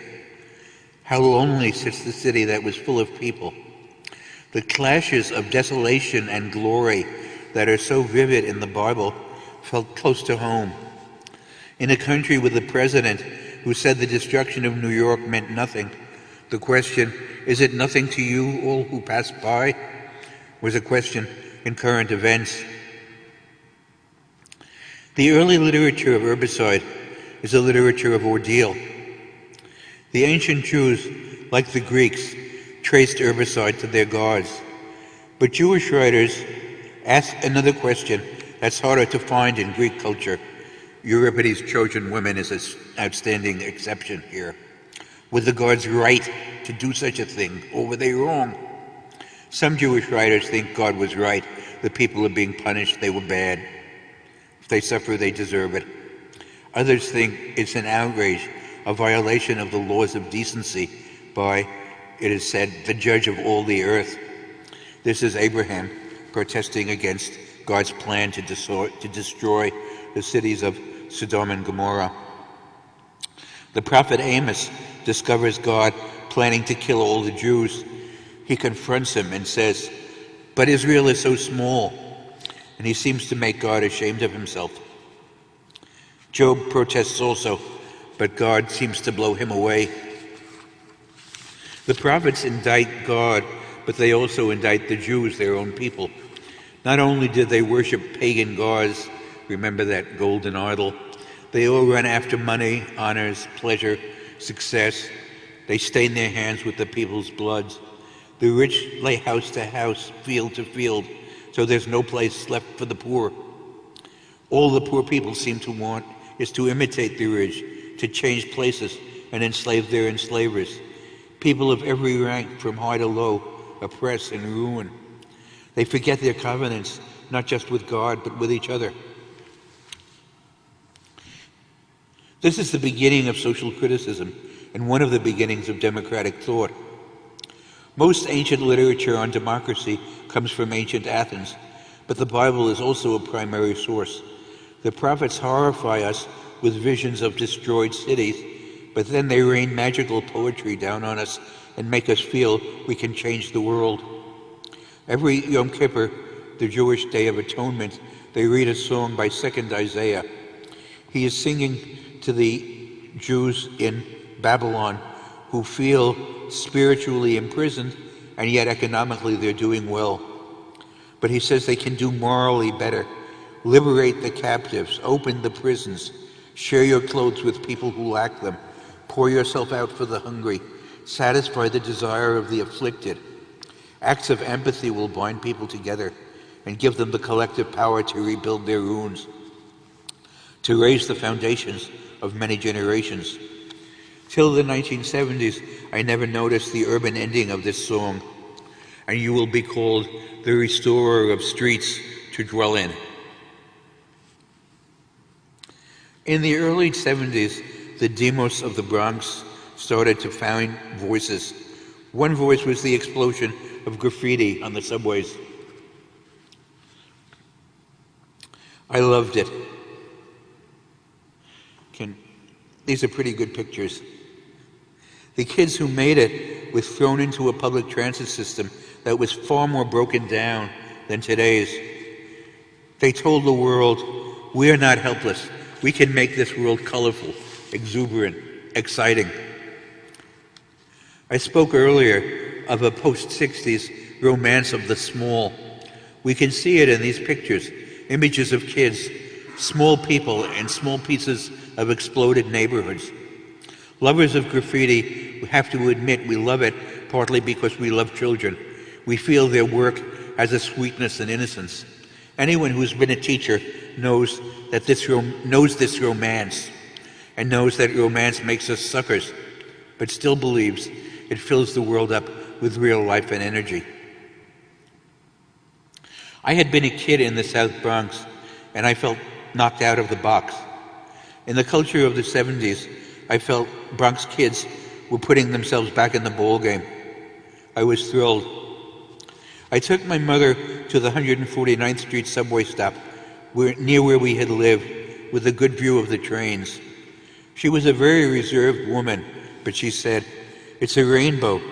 How lonely sits the city that was full of people. The clashes of desolation and glory that are so vivid in the Bible felt close to home. In a country with a president who said the destruction of New York meant nothing, the question, is it nothing to you, all who pass by, was a question in current events. The early literature of Herbicide is a literature of ordeal. The ancient Jews, like the Greeks, traced Herbicide to their gods. But Jewish writers ask another question that's harder to find in Greek culture. Euripides' Trojan Women is an outstanding exception here. Were the gods right to do such a thing, or were they wrong? Some Jewish writers think God was right. The people are being punished, they were bad. If they suffer, they deserve it. Others think it's an outrage, a violation of the laws of decency by, it is said, the judge of all the earth. This is Abraham protesting against God's plan to destroy the cities of Sodom and Gomorrah. The prophet Amos discovers God planning to kill all the Jews. He confronts him and says, "But Israel is so small," and he seems to make God ashamed of himself. Job protests also, but God seems to blow him away. The prophets indict God, but they also indict the Jews, their own people. Not only did they worship pagan gods, remember that golden idol, They all run after money, honors, pleasure, success. They stain their hands with the people's blood. The rich lay house to house, field to field, so there's no place left for the poor. All the poor people seem to want is to imitate the rich, to change places and enslave their enslavers. People of every rank, from high to low, oppress and ruin. They forget their covenants, not just with God, but with each other. This is the beginning of social criticism and one of the beginnings of democratic thought. Most ancient literature on democracy comes from ancient Athens, but the Bible is also a primary source. The prophets horrify us with visions of destroyed cities, but then they rain magical poetry down on us and make us feel we can change the world. Every Yom Kippur, the Jewish Day of Atonement, they read a song by 2nd Isaiah. He is singing to the Jews in Babylon who feel spiritually imprisoned, and yet economically they're doing well. But he says they can do morally better. Liberate the captives, open the prisons, share your clothes with people who lack them, pour yourself out for the hungry, satisfy the desire of the afflicted. Acts of empathy will bind people together and give them the collective power to rebuild their ruins, to raise the foundations of many generations. Till the 1970s, I never noticed the urban ending of this song, and you will be called the restorer of streets to dwell in. In the early 70s, the demos of the Bronx started to find voices. One voice was the explosion of graffiti on the subways. I loved it. These are pretty good pictures. The kids who made it were thrown into a public transit system that was far more broken down than today's. They told the world, we are not helpless. We can make this world colorful, exuberant, exciting. I spoke earlier of a post-60s romance of the small. We can see it in these pictures, images of kids, small people, and small pieces of exploded neighborhoods. Lovers of graffiti have to admit we love it partly because we love children. We feel their work has a sweetness and innocence. Anyone who's been a teacher knows this romance, and knows that romance makes us suckers, but still believes it fills the world up with real life and energy. I had been a kid in the South Bronx, and I felt knocked out of the box. In the culture of the 70s, I felt Bronx kids were putting themselves back in the ball game. I was thrilled. I took my mother to the 149th Street subway stop, near where we had lived, with a good view of the trains. She was a very reserved woman, but she said, "It's a rainbow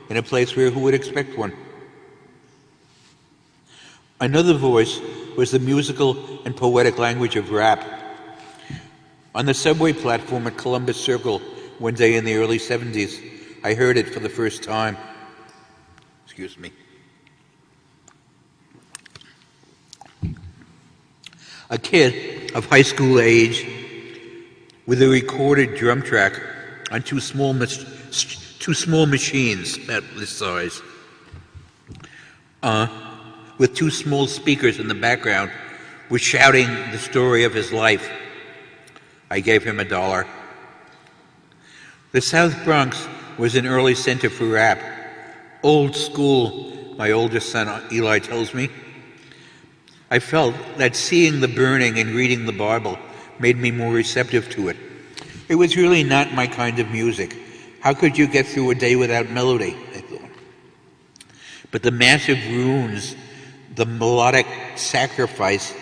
in a place where who would expect one?" Another voice was the musical and poetic language of rap. On the subway platform at Columbus Circle one day in the early 70s, I heard it for the first time. Excuse me. A kid of high school age with a recorded drum track on two small machines about this size, with two small speakers in the background, was shouting the story of his life. I gave him $1. The South Bronx was an early center for rap. Old school, my oldest son Eli tells me. I felt that seeing the burning and reading the Bible made me more receptive to it. It was really not my kind of music. How could you get through a day without melody, I thought. But the massive runes, the melodic sacrifice,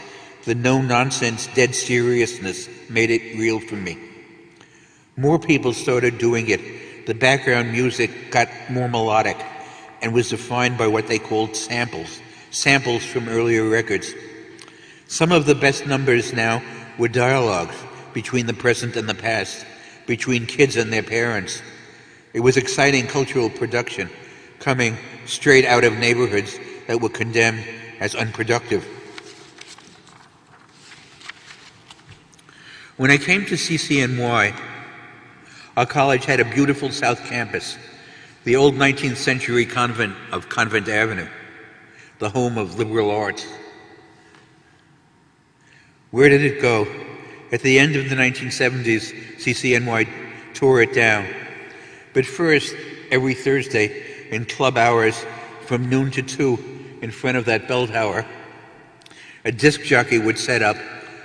the no-nonsense dead seriousness made it real for me. More people started doing it. The background music got more melodic and was defined by what they called samples from earlier records. Some of the best numbers now were dialogues between the present and the past, between kids and their parents. It was exciting cultural production coming straight out of neighborhoods that were condemned as unproductive. When I came to CCNY, our college had a beautiful South Campus, the old 19th century convent of Convent Avenue, the home of liberal arts. Where did it go? At the end of the 1970s, CCNY tore it down. But first, every Thursday, in club hours from noon to 2 in front of that bell tower, a disc jockey would set up,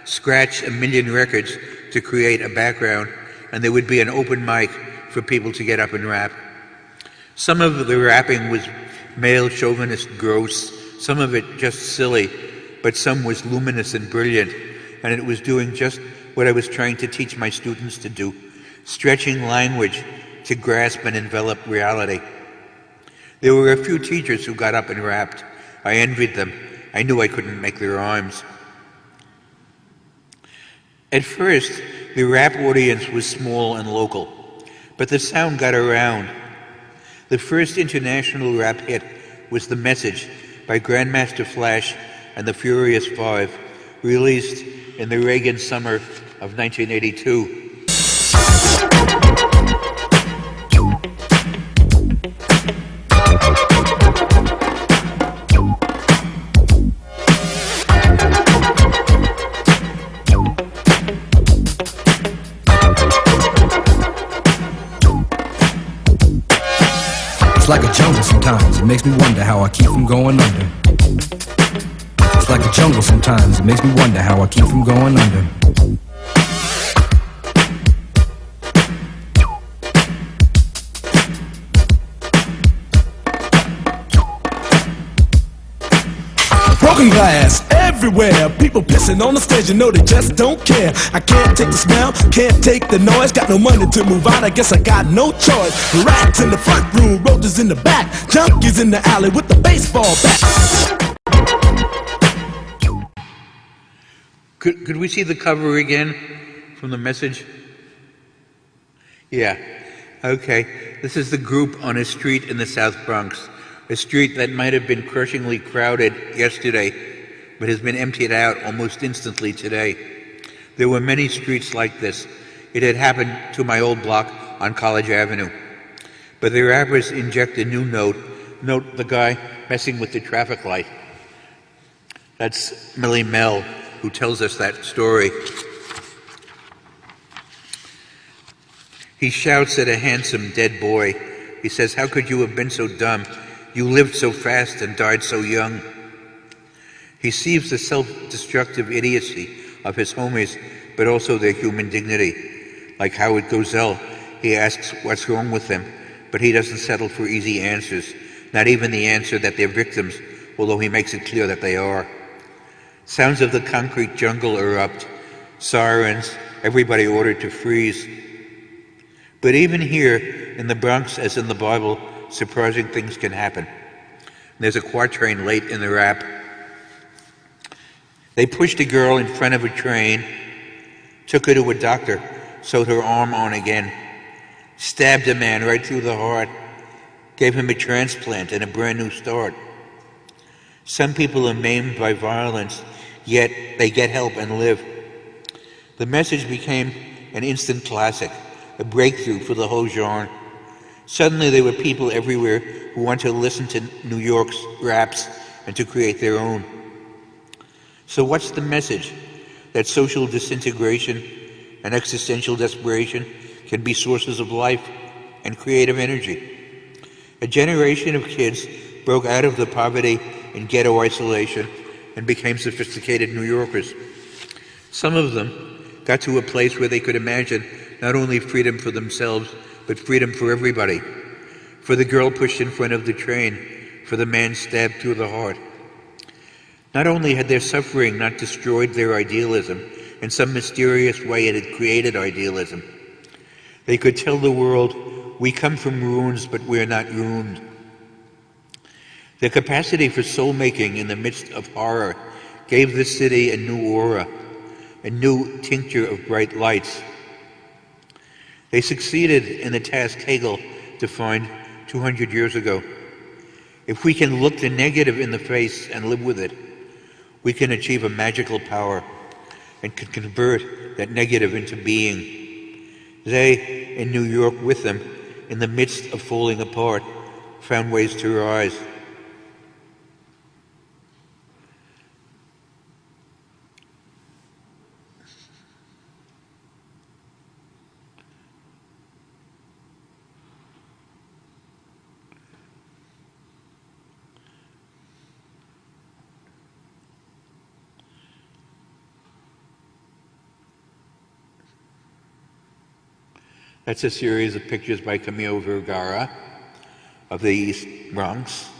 scratch 1 million records to create a background, and there would be an open mic for people to get up and rap. Some of the rapping was male chauvinist gross, some of it just silly, but some was luminous and brilliant, and it was doing just what I was trying to teach my students to do, stretching language to grasp and envelop reality. There were a few teachers who got up and rapped. I envied them. I knew I couldn't make their rhymes. At first, the rap audience was small and local, but the sound got around. The first international rap hit was The Message by Grandmaster Flash and the Furious Five, released in the Reagan summer of 1982. It's like a jungle sometimes, it makes me wonder how I keep from going under. It's like a jungle sometimes, it makes me wonder how I keep from going under. Broken glass everywhere, people pissing on the stage, you know they just don't care. I can't take the smell, can't take the noise, got no money to move out, I guess I got no choice. Rats in the front room, roaches in the back, junkies in the alley with the baseball bat. Could we see the cover again from The Message? Yeah, okay. This is the group on a street in the South Bronx, a street that might have been crushingly crowded yesterday, but has been emptied out almost instantly today. There were many streets like this. It had happened to my old block on College Avenue. But the rappers inject a new note the guy messing with the traffic light. That's Millie Mel, who tells us that story. He shouts at a handsome dead boy. He says, "How could you have been so dumb? You lived so fast and died so young." He sees the self-destructive idiocy of his homies, but also their human dignity. Like Howard Cosell, he asks what's wrong with them, but he doesn't settle for easy answers, not even the answer that they're victims, although he makes it clear that they are. Sounds of the concrete jungle erupt, sirens, everybody ordered to freeze. But even here, in the Bronx, as in the Bible, surprising things can happen. There's a quatrain late in the rap. They pushed a girl in front of a train, took her to a doctor, sewed her arm on again, stabbed a man right through the heart, gave him a transplant and a brand new start. Some people are maimed by violence, yet they get help and live. The Message became an instant classic, a breakthrough for the whole genre. Suddenly there were people everywhere who want to listen to New York's raps and to create their own. So what's the message? That social disintegration and existential desperation can be sources of life and creative energy. A generation of kids broke out of the poverty and ghetto isolation and became sophisticated New Yorkers. Some of them got to a place where they could imagine not only freedom for themselves, but freedom for everybody. For the girl pushed in front of the train, for the man stabbed through the heart. Not only had their suffering not destroyed their idealism, in some mysterious way it had created idealism. They could tell the world, we come from ruins, but we're not ruined. Their capacity for soul-making in the midst of horror gave the city a new aura, a new tincture of bright lights. They succeeded in the task Hegel defined 200 years ago. If we can look the negative in the face and live with it, we can achieve a magical power, and could convert that negative into being. They, in New York with them, in the midst of falling apart, found ways to rise. That's a series of pictures by Camille Vergara of the East Bronx.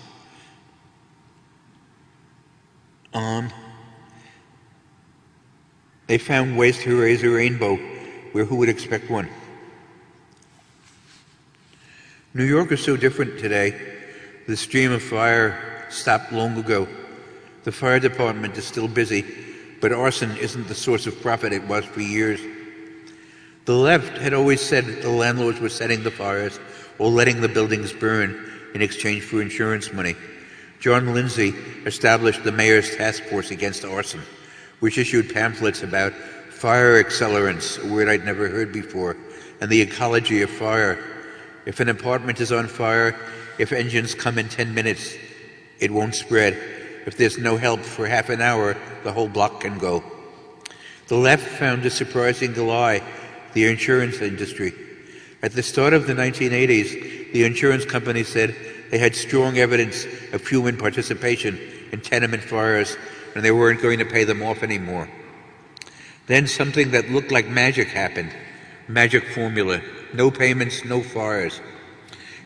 They found ways to raise a rainbow where who would expect one? New York is so different today. The stream of fire stopped long ago. The fire department is still busy, but arson isn't the source of profit it was for years. The left had always said that the landlords were setting the fires or letting the buildings burn in exchange for insurance money. John Lindsay established the Mayor's Task Force Against Arson, which issued pamphlets about fire accelerants, a word I'd never heard before, and the ecology of fire. If an apartment is on fire, if engines come in 10 minutes, it won't spread. If there's no help for half an hour, the whole block can go. The left found a surprising lie: the insurance industry. At the start of the 1980s, the insurance companies said they had strong evidence of human participation in tenement fires, and they weren't going to pay them off anymore. Then something that looked like magic happened. Magic formula: no payments, no fires.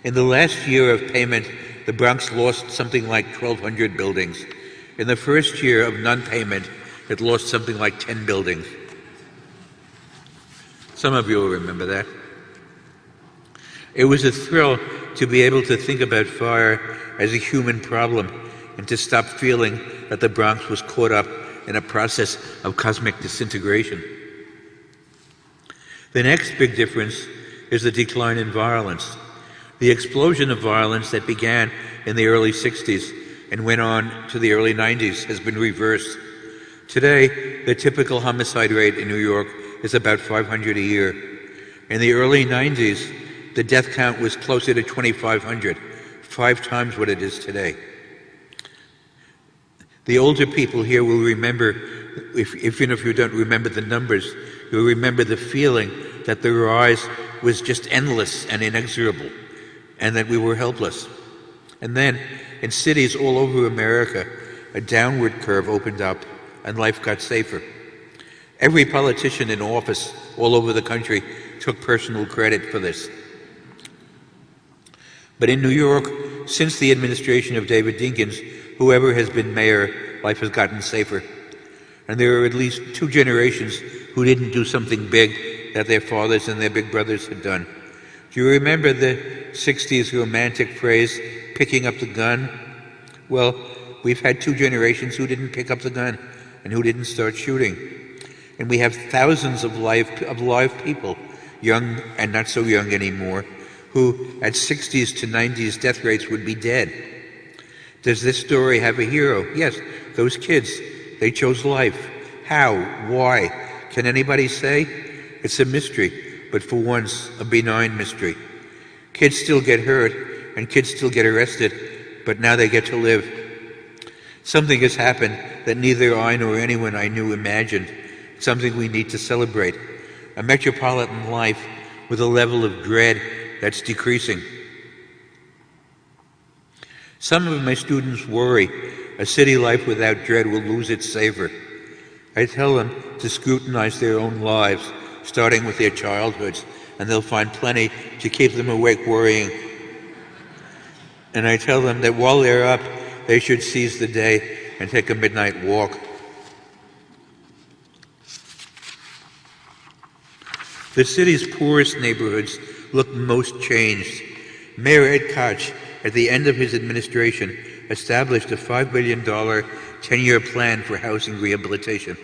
In the last year of payment, the Bronx lost something like 1,200 buildings. In the first year of non-payment, it lost something like 10 buildings. Some of you will remember that. It was a thrill to be able to think about fire as a human problem and to stop feeling that the Bronx was caught up in a process of cosmic disintegration. The next big difference is the decline in violence. The explosion of violence that began in the early 60s and went on to the early 90s has been reversed. Today, the typical homicide rate in New York is about 500 a year. In the early 90s, the death count was closer to 2,500, 5 times what it is today. The older people here will remember, even if you don't remember the numbers, you'll remember the feeling that the rise was just endless and inexorable, and that we were helpless. And then, in cities all over America, a downward curve opened up, and life got safer. Every politician in office all over the country took personal credit for this. But in New York, since the administration of David Dinkins, whoever has been mayor, life has gotten safer. And there are at least 2 generations who didn't do something big that their fathers and their big brothers had done. Do you remember the 60s romantic phrase, picking up the gun? Well, we've had 2 generations who didn't pick up the gun and who didn't start shooting. And we have thousands of live people, young and not so young anymore, who at 60s to 90s death rates would be dead. Does this story have a hero? Yes, those kids. They chose life. How? Why? Can anybody say? It's a mystery, but for once, a benign mystery. Kids still get hurt, and kids still get arrested, but now they get to live. Something has happened that neither I nor anyone I knew imagined. Something we need to celebrate. A metropolitan life with a level of dread that's decreasing. Some of my students worry a city life without dread will lose its savor. I tell them to scrutinize their own lives, starting with their childhoods, and they'll find plenty to keep them awake worrying. And I tell them that while they're up, they should seize the day and take a midnight walk. The city's poorest neighborhoods look most changed. Mayor Ed Koch, at the end of his administration, established a $5 billion 10-year plan for housing rehabilitation,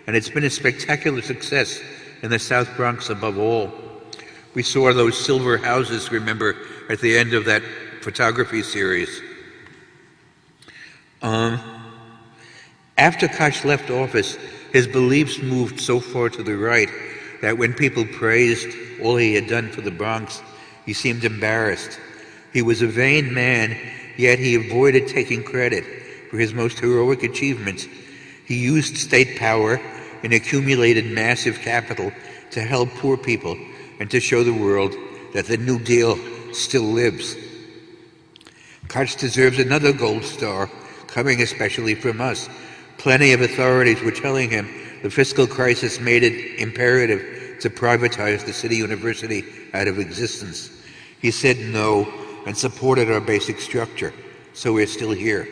and it's been a spectacular success in the South Bronx above all. We saw those silver houses, remember, at the end of that photography series. After Koch left office, His beliefs moved so far to the right that when people praised all he had done for the Bronx, he seemed embarrassed. He was a vain man, yet he avoided taking credit for his most heroic achievements. He used state power and accumulated massive capital to help poor people and to show the world that the New Deal still lives. Koch deserves another gold star, coming especially from us. Plenty of authorities were telling him the fiscal crisis made it imperative to privatize the city university out of existence. He said no and supported our basic structure, so we're still here.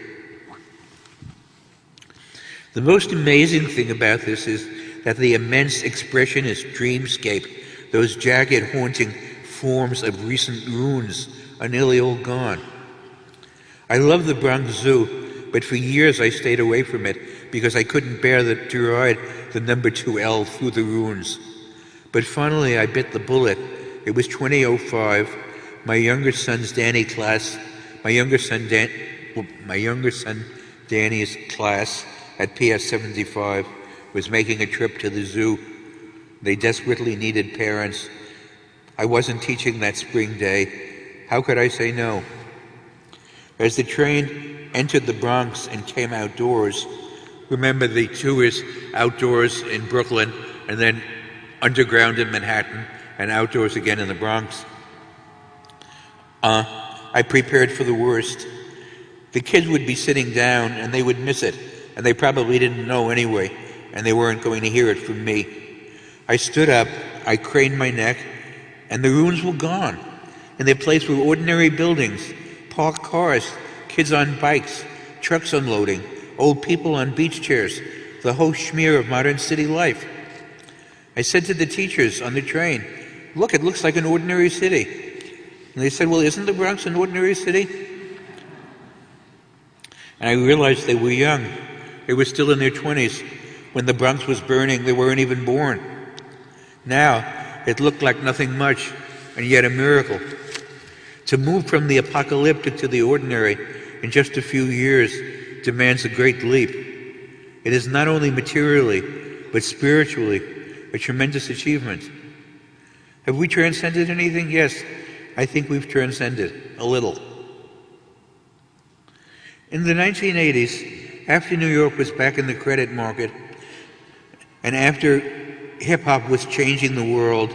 The most amazing thing about this is that the immense expressionist dreamscape, those jagged, haunting forms of recent ruins, are nearly all gone. I love the Bronx Zoo, but for years I stayed away from it because I couldn't bear to ride the number 2L through the ruins. But finally I bit the bullet. It was 2005. My younger son Danny's class at PS 75 was making a trip to the zoo. They desperately needed parents. I wasn't teaching that spring day. How could I say no? As the train entered the Bronx and came outdoors, remember the tours outdoors in Brooklyn and then underground in Manhattan and outdoors again in the Bronx? I prepared for the worst. The kids would be sitting down and they would miss it, and they probably didn't know anyway, and they weren't going to hear it from me. I stood up, I craned my neck, and the ruins were gone. In their place were ordinary buildings, parked cars, kids on bikes, trucks unloading, old people on beach chairs, the whole schmear of modern city life. I said to the teachers on the train, "Look, it looks like an ordinary city." And they said, "Well, isn't the Bronx an ordinary city?" And I realized they were young. They were still in their 20s. When the Bronx was burning, they weren't even born. Now, it looked like nothing much, and yet a miracle. To move from the apocalyptic to the ordinary in just a few years demands a great leap. It is not only materially, but spiritually, a tremendous achievement. Have we transcended anything? Yes, I think we've transcended a little. In the 1980s, after New York was back in the credit market, and after hip-hop was changing the world,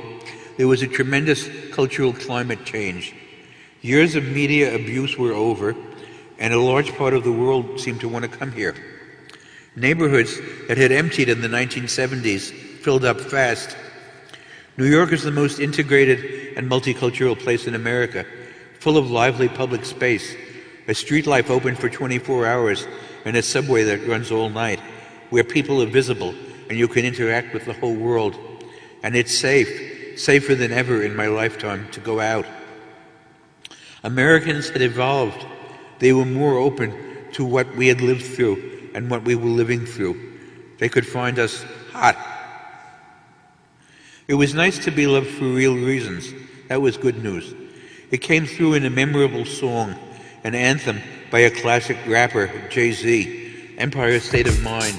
there was a tremendous cultural climate change. Years of media abuse were over, and a large part of the world seemed to want to come here. Neighborhoods that had emptied in the 1970s filled up fast. New York is the most integrated and multicultural place in America, full of lively public space, a street life open for 24 hours, and a subway that runs all night, where people are visible and you can interact with the whole world. And it's safe, safer than ever in my lifetime to go out. Americans had evolved. They were more open to what we had lived through and what we were living through. They could find us hot. It was nice to be loved for real reasons. That was good news. It came through in a memorable song, an anthem by a classic rapper, Jay-Z, Empire State of Mind.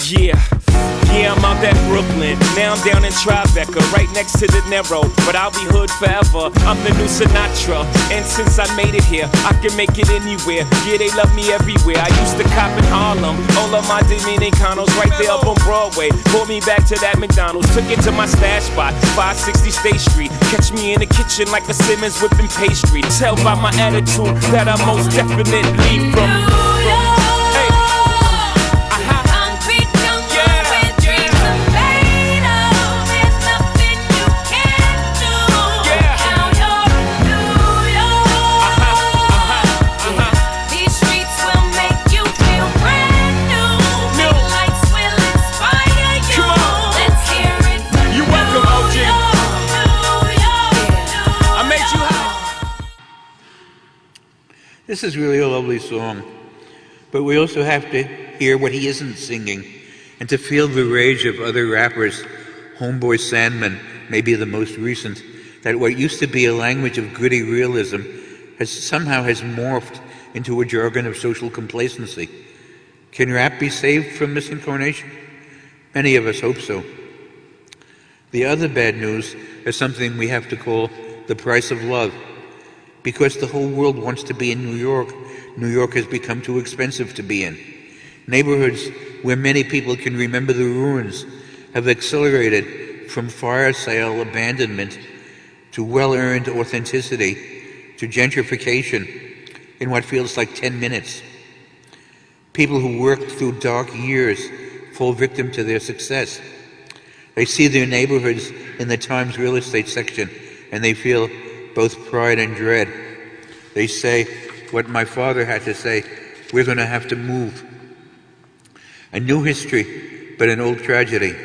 Yeah, I'm out at Brooklyn. Now I'm down in Tribeca, right next to De Niro. But I'll be hood forever. I'm the new Sinatra. And since I made it here, I can make it anywhere. Yeah, they love me everywhere. I used to cop in Harlem. All of my Dominicanos right there up on Broadway. Pulled me back to that McDonald's. Took it to my stash spot, 560 State Street. Catch me in the kitchen like a Simmons whipping pastry. Tell by my attitude that I'm most definitely from This is really a lovely song, but we also have to hear what he isn't singing and to feel the rage of other rappers. Homeboy Sandman may be the most recent, that what used to be a language of gritty realism has morphed into a jargon of social complacency. Can rap be saved from misincarnation? Many of us hope so. The other bad news is something we have to call the price of love. Because the whole world wants to be in New York has become too expensive to be in. Neighborhoods where many people can remember the ruins have accelerated from fire sale abandonment to well-earned authenticity to gentrification in what feels like 10 minutes. People who worked through dark years fall victim to their success. They see their neighborhoods in the Times real estate section and they feel both pride and dread. They say what my father had to say, we're going to have to move. A new history, but an old tragedy.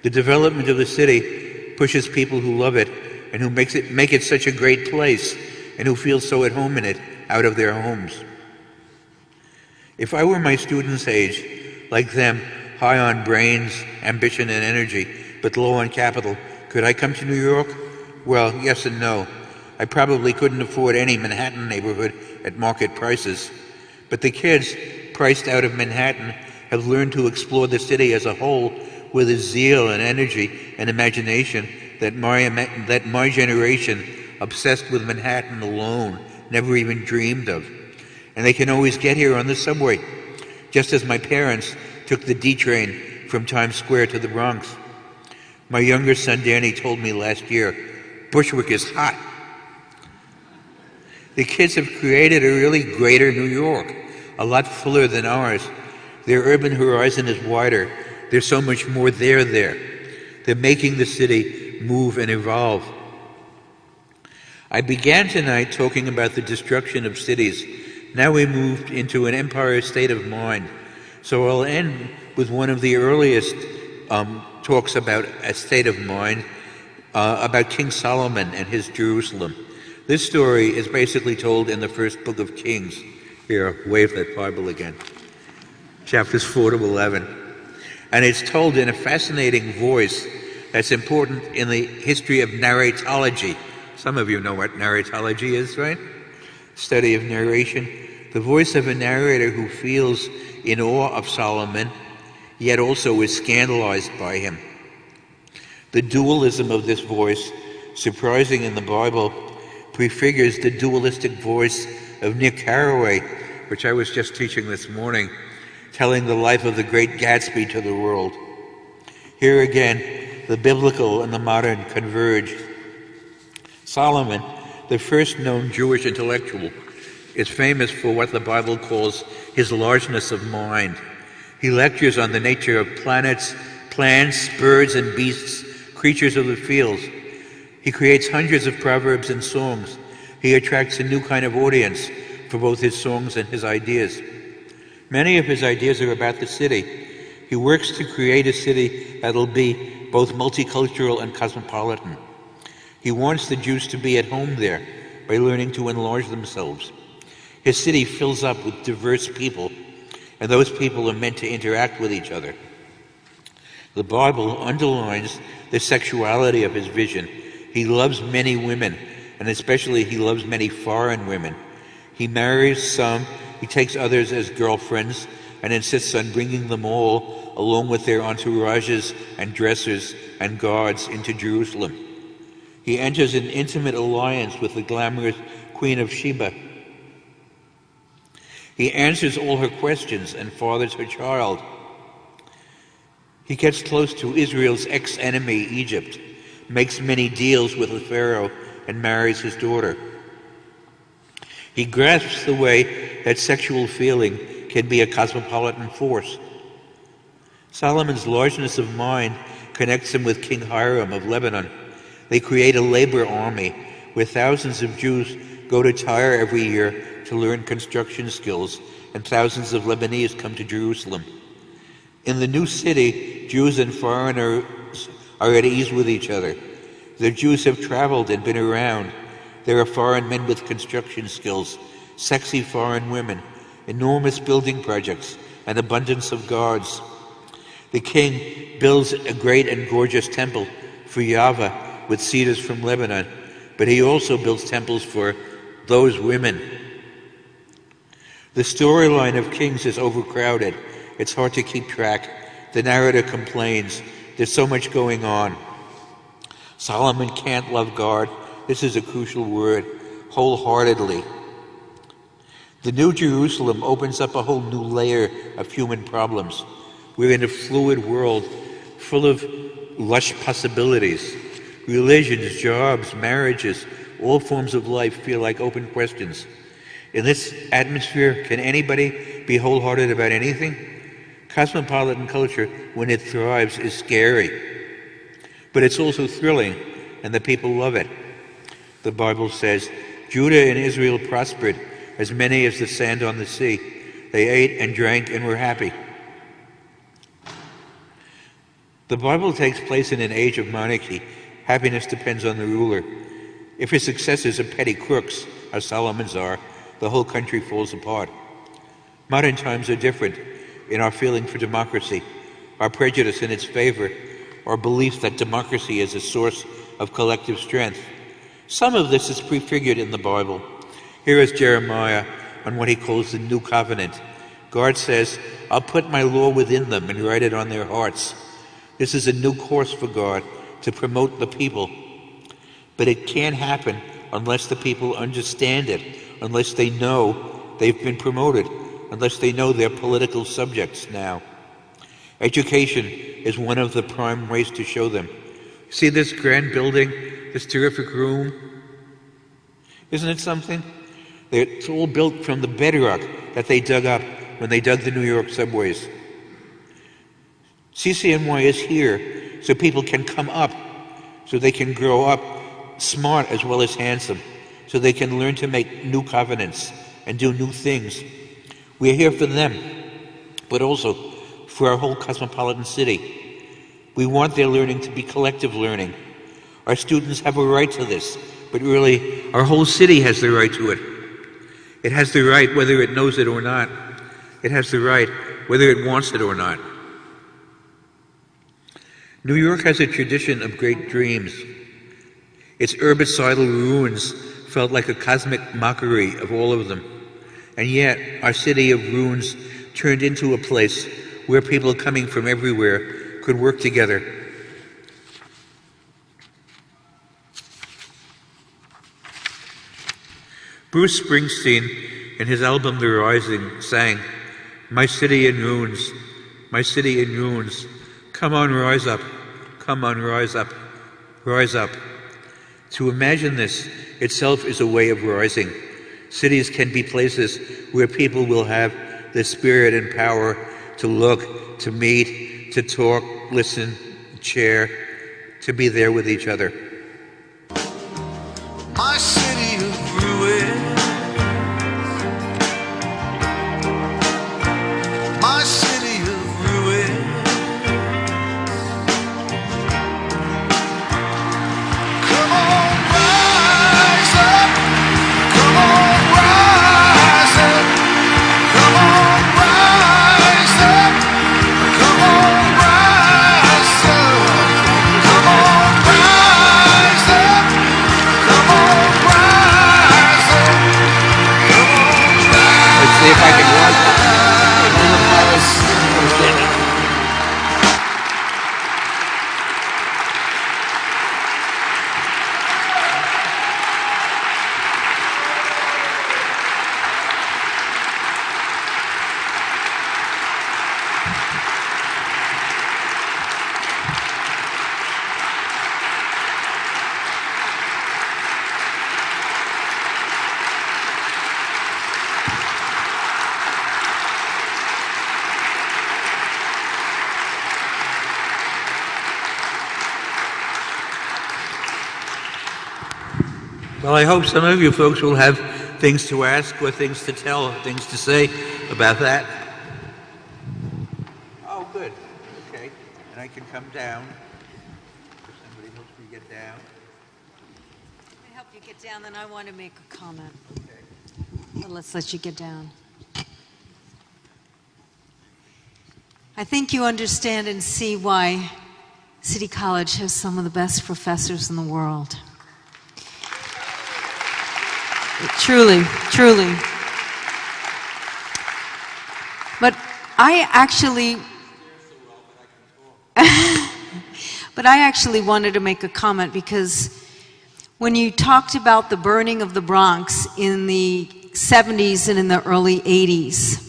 The development of the city pushes people who love it and who make it such a great place and who feel so at home in it out of their homes. If I were my students' age, like them, high on brains, ambition, and energy, but low on capital, could I come to New York? Well, yes and no. I probably couldn't afford any Manhattan neighborhood at market prices. But the kids priced out of Manhattan have learned to explore the city as a whole with a zeal and energy and imagination that my generation, obsessed with Manhattan alone, never even dreamed of. And they can always get here on the subway, just as my parents took the D train from Times Square to the Bronx. My younger son Danny told me last year, Bushwick is hot. The kids have created a really greater New York, a lot fuller than ours. Their urban horizon is wider. There's so much more there. They're making the city move and evolve. I began tonight talking about the destruction of cities. Now we moved into an empire state of mind. So I'll end with one of the earliest talks about a state of mind, about King Solomon and his Jerusalem. This story is basically told in the first book of Kings. Here, wave that Bible again. Chapters 4 to 11. And it's told in a fascinating voice that's important in the history of narratology. Some of you know what narratology is, right? Study of narration. The voice of a narrator who feels in awe of Solomon, yet also is scandalized by him. The dualism of this voice, surprising in the Bible, prefigures the dualistic voice of Nick Carraway, which I was just teaching this morning, telling the life of the great Gatsby to the world. Here again, the biblical and the modern converge. Solomon, the first known Jewish intellectual, is famous for what the Bible calls his largeness of mind. He lectures on the nature of planets, plants, birds and beasts, creatures of the fields. He creates hundreds of proverbs and songs. He attracts a new kind of audience for both his songs and his ideas. Many of his ideas are about the city. He works to create a city that'll be both multicultural and cosmopolitan. He wants the Jews to be at home there by learning to enlarge themselves. His city fills up with diverse people, and those people are meant to interact with each other. The Bible underlines the sexuality of his vision. He loves many women, and especially he loves many foreign women. He marries some, he takes others as girlfriends, and insists on bringing them all, along with their entourages and dressers and guards, into Jerusalem. He enters an intimate alliance with the glamorous Queen of Sheba. He answers all her questions and fathers her child. He gets close to Israel's ex-enemy, Egypt, makes many deals with the Pharaoh, and marries his daughter. He grasps the way that sexual feeling can be a cosmopolitan force. Solomon's largeness of mind connects him with King Hiram of Lebanon. They create a labor army where thousands of Jews go to Tyre every year to learn construction skills, and thousands of Lebanese come to Jerusalem. In the new city, Jews and foreigners are at ease with each other. The Jews have traveled and been around. There are foreign men with construction skills, sexy foreign women, enormous building projects, and abundance of guards. The king builds a great and gorgeous temple for Yahweh with cedars from Lebanon, but he also builds temples for those women. The storyline of Kings is overcrowded. It's hard to keep track. The narrator complains, there's so much going on. Solomon can't love God. This is a crucial word, wholeheartedly. The New Jerusalem opens up a whole new layer of human problems. We're in a fluid world full of lush possibilities. Religions, jobs, marriages, all forms of life feel like open questions. In this atmosphere, can anybody be wholehearted about anything? Cosmopolitan culture, when it thrives, is scary. But it's also thrilling, and the people love it. The Bible says, Judah and Israel prospered, as many as the sand on the sea. They ate and drank and were happy. The Bible takes place in an age of monarchy. Happiness depends on the ruler. If his successors are petty crooks, as Solomon's are, the whole country falls apart. Modern times are different in our feeling for democracy, our prejudice in its favor, our belief that democracy is a source of collective strength. Some of this is prefigured in the Bible. Here is Jeremiah on what he calls the New Covenant. God says, I'll put my law within them and write it on their hearts. This is a new course for God to promote the people. But it can't happen unless the people understand it, unless they know they've been promoted, unless they know they're political subjects now. Education is one of the prime ways to show them. See this grand building, this terrific room? Isn't it something? It's all built from the bedrock that they dug up when they dug the New York subways. CCNY is here so people can come up, so they can grow up smart as well as handsome, so they can learn to make new covenants and do new things. We're here for them, but also for our whole cosmopolitan city. We want their learning to be collective learning. Our students have a right to this, but really, our whole city has the right to it. It has the right whether it knows it or not. It has the right whether it wants it or not. New York has a tradition of great dreams. Its herbicidal ruins felt like a cosmic mockery of all of them. And yet, our city of ruins turned into a place where people coming from everywhere could work together. Bruce Springsteen, in his album The Rising, sang, "My city in ruins, my city in ruins. Come on, rise up, come on, rise up, rise up." To imagine this itself is a way of rising. Cities can be places where people will have the spirit and power to look, to meet, to talk, listen, share, to be there with each other. My city of ruins, my city of ruins. Come on, rise up. Come on, rise up. Come on, rise up. Come on, rise up. Come on, rise up. Come on, rise up. Come on, rise. Let's see if I can rise up. Well, I hope some of you folks will have things to ask or things to tell, things to say about that. Oh, good. Okay. And I can come down. If somebody helps me get down. Let me help you get down, then I want to make a comment. Okay. But let's let you get down. I think you understand and see why City College has some of the best professors in the world. Truly, truly. But I actually, But I actually wanted to make a comment because when you talked about the burning of the Bronx in the 70s and in the early 80s,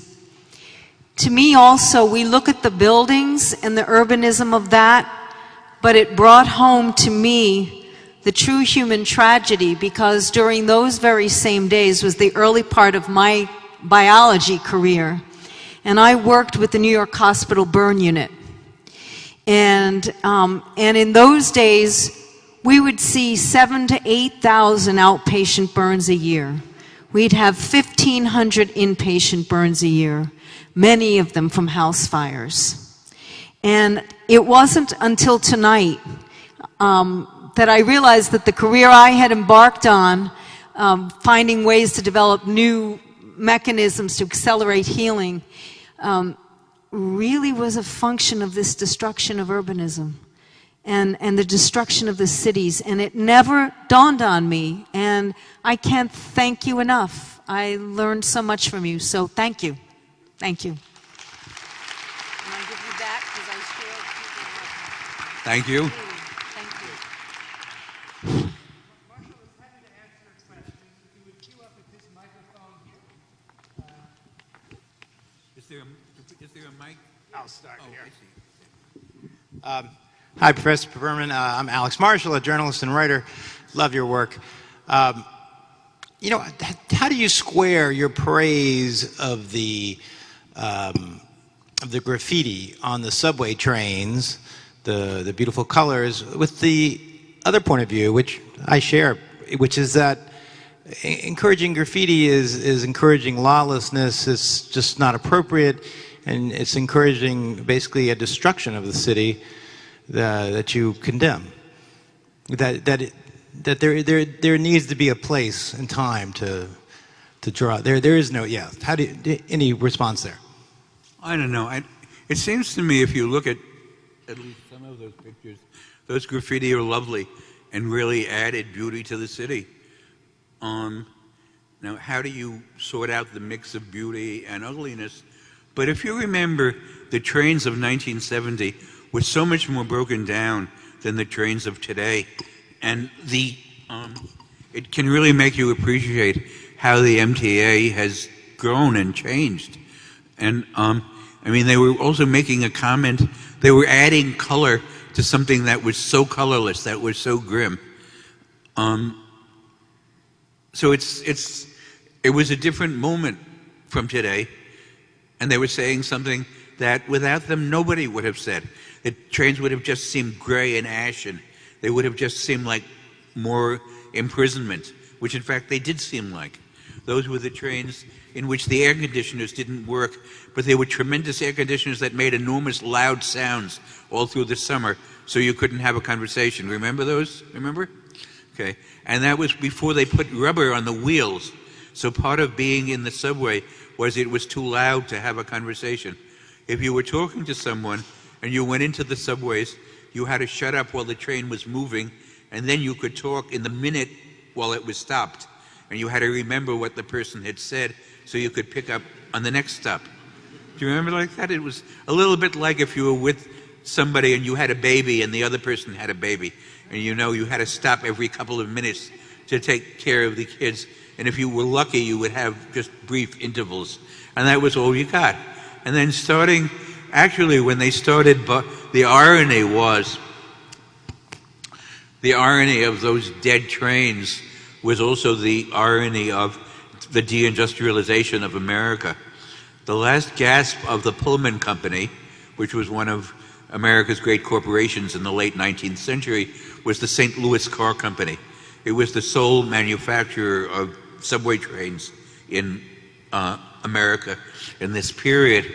to me also, we look at the buildings and the urbanism of that, but it brought home to me the true human tragedy, because during those very same days was the early part of my biology career, and I worked with the New York Hospital Burn Unit. And in those days, we would see 7,000 to 8,000 outpatient burns a year. We'd have 1,500 inpatient burns a year, many of them from house fires. And it wasn't until tonight that I realized that the career I had embarked on, finding ways to develop new mechanisms to accelerate healing, really was a function of this destruction of urbanism and the destruction of the cities. And it never dawned on me. And I can't thank you enough. I learned so much from you. So thank you. Thank you. And I give you that because I shared people. Thank you. Thank you. Marshall was happy to answer a question. If you would queue up at this microphone here. Is there a mic? I'll start here. I see. Hi, Professor Berman. I'm Alex Marshall, a journalist and writer. Love your work. You know, how do you square your praise of the graffiti on the subway trains, the beautiful colors, with the other point of view, which I share, which is that encouraging graffiti is encouraging lawlessness. It's just not appropriate, and it's encouraging basically a destruction of the city that you condemn. That there needs to be a place and time to draw. There is no, yeah. How do you, any response there? I don't know. It seems to me if you look at least some of those pictures, those graffiti are lovely and really added beauty to the city. Now, how do you sort out the mix of beauty and ugliness? But if you remember, the trains of 1970 were so much more broken down than the trains of today. And it can really make you appreciate how the MTA has grown and changed. And I mean, they were also making a comment, they were adding color to something that was so colorless, that was so grim. So it was a different moment from today, and they were saying something that without them nobody would have said. The trains would have just seemed gray and ashen. They would have just seemed like more imprisonment, which in fact they did seem like. Those were the trains in which the air conditioners didn't work, but they were tremendous air conditioners that made enormous loud sounds all through the summer, so you couldn't have a conversation. Remember those? Remember? Okay. And that was before they put rubber on the wheels. So part of being in the subway was it was too loud to have a conversation. If you were talking to someone and you went into the subways, you had to shut up while the train was moving, and then you could talk in the minute while it was stopped. And you had to remember what the person had said so you could pick up on the next stop. Do you remember like that? It was a little bit like if you were with somebody and you had a baby and the other person had a baby. And you know you had to stop every couple of minutes to take care of the kids. And if you were lucky, you would have just brief intervals. And that was all you got. And then actually when they started, the irony of those dead trains was also the irony of the deindustrialization of America. The last gasp of the Pullman Company, which was one of America's great corporations in the late 19th century, was the St. Louis Car Company. It was the sole manufacturer of subway trains in America in this period.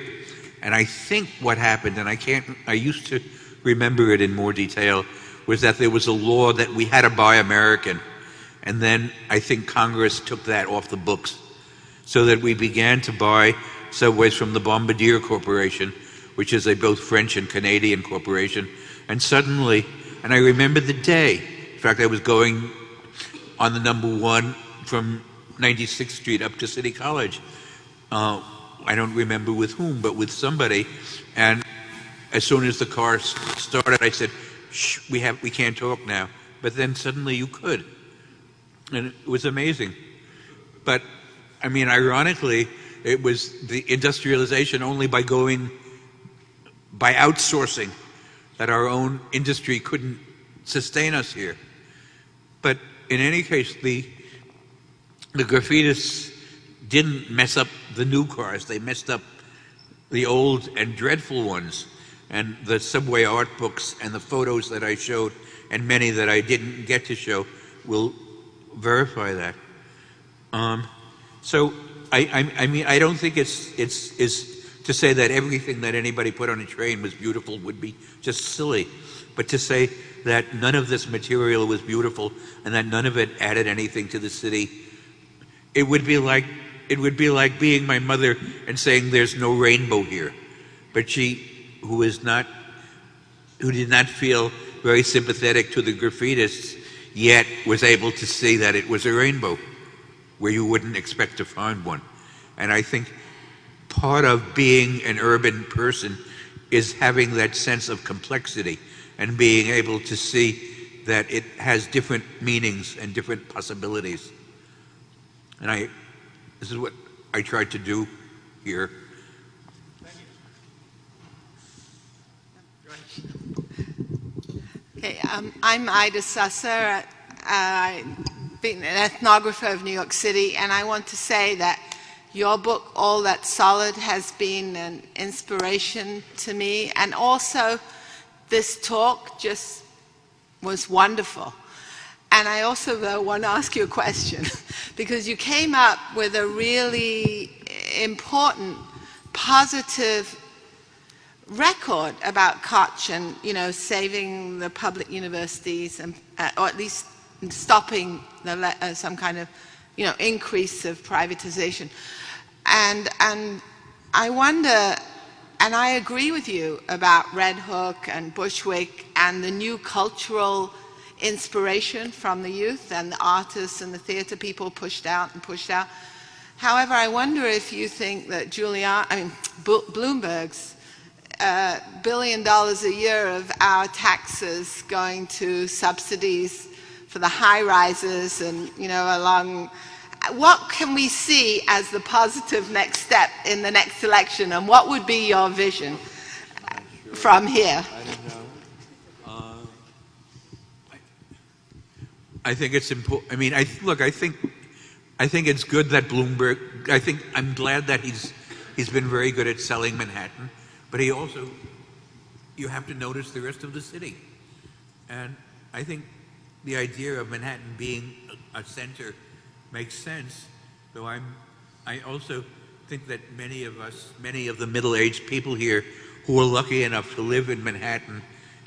And I think what happened, and I used to remember it in more detail, was that there was a law that we had to buy American. And then I think Congress took that off the books so that we began to buy subways from the Bombardier Corporation, which is a both French and Canadian corporation. And suddenly, and I remember the day, in fact, I was going on the number 1 from 96th Street up to City College. I don't remember with whom, but with somebody. And as soon as the car started, I said, shh, we can't talk now. But then suddenly you could. And it was amazing. But, I mean, ironically, it was the industrialization only by outsourcing that our own industry couldn't sustain us here. But in any case, the graffitists didn't mess up the new cars. They messed up the old and dreadful ones. And the subway art books and the photos that I showed, and many that I didn't get to show, will verify that. So I mean, I don't think it's to say that everything that anybody put on a train was beautiful would be just silly, but to say that none of this material was beautiful and that none of it added anything to the city, it would be like being my mother and saying there's no rainbow here. But she, who did not feel very sympathetic to the graffitists, yet was able to see that it was a rainbow where you wouldn't expect to find one. And I think part of being an urban person is having that sense of complexity and being able to see that it has different meanings and different possibilities. And this is what I tried to do here. Okay, I'm Ida Susser. I've been an ethnographer of New York City, and I want to say that your book, All That's Solid, has been an inspiration to me, and also this talk just was wonderful. And I also, though, want to ask you a question, because you came up with a really important, positive record about Koch and, saving the public universities, and, or at least stopping some kind of, increase of privatization. And I wonder, and I agree with you about Red Hook and Bushwick and the new cultural inspiration from the youth and the artists and the theater people pushed out. However, I wonder if you think that Bloomberg's $1 billion a year of our taxes going to subsidies for the high rises and, along, what can we see as the positive next step in the next election, and what would be your vision from here? I don't know. I think it's important. I mean, I think it's good that Bloomberg. I'm glad that he's been very good at selling Manhattan, but you have to notice the rest of the city, and I think the idea of Manhattan being a center makes sense. Though I also think that many of the middle-aged people here who were lucky enough to live in Manhattan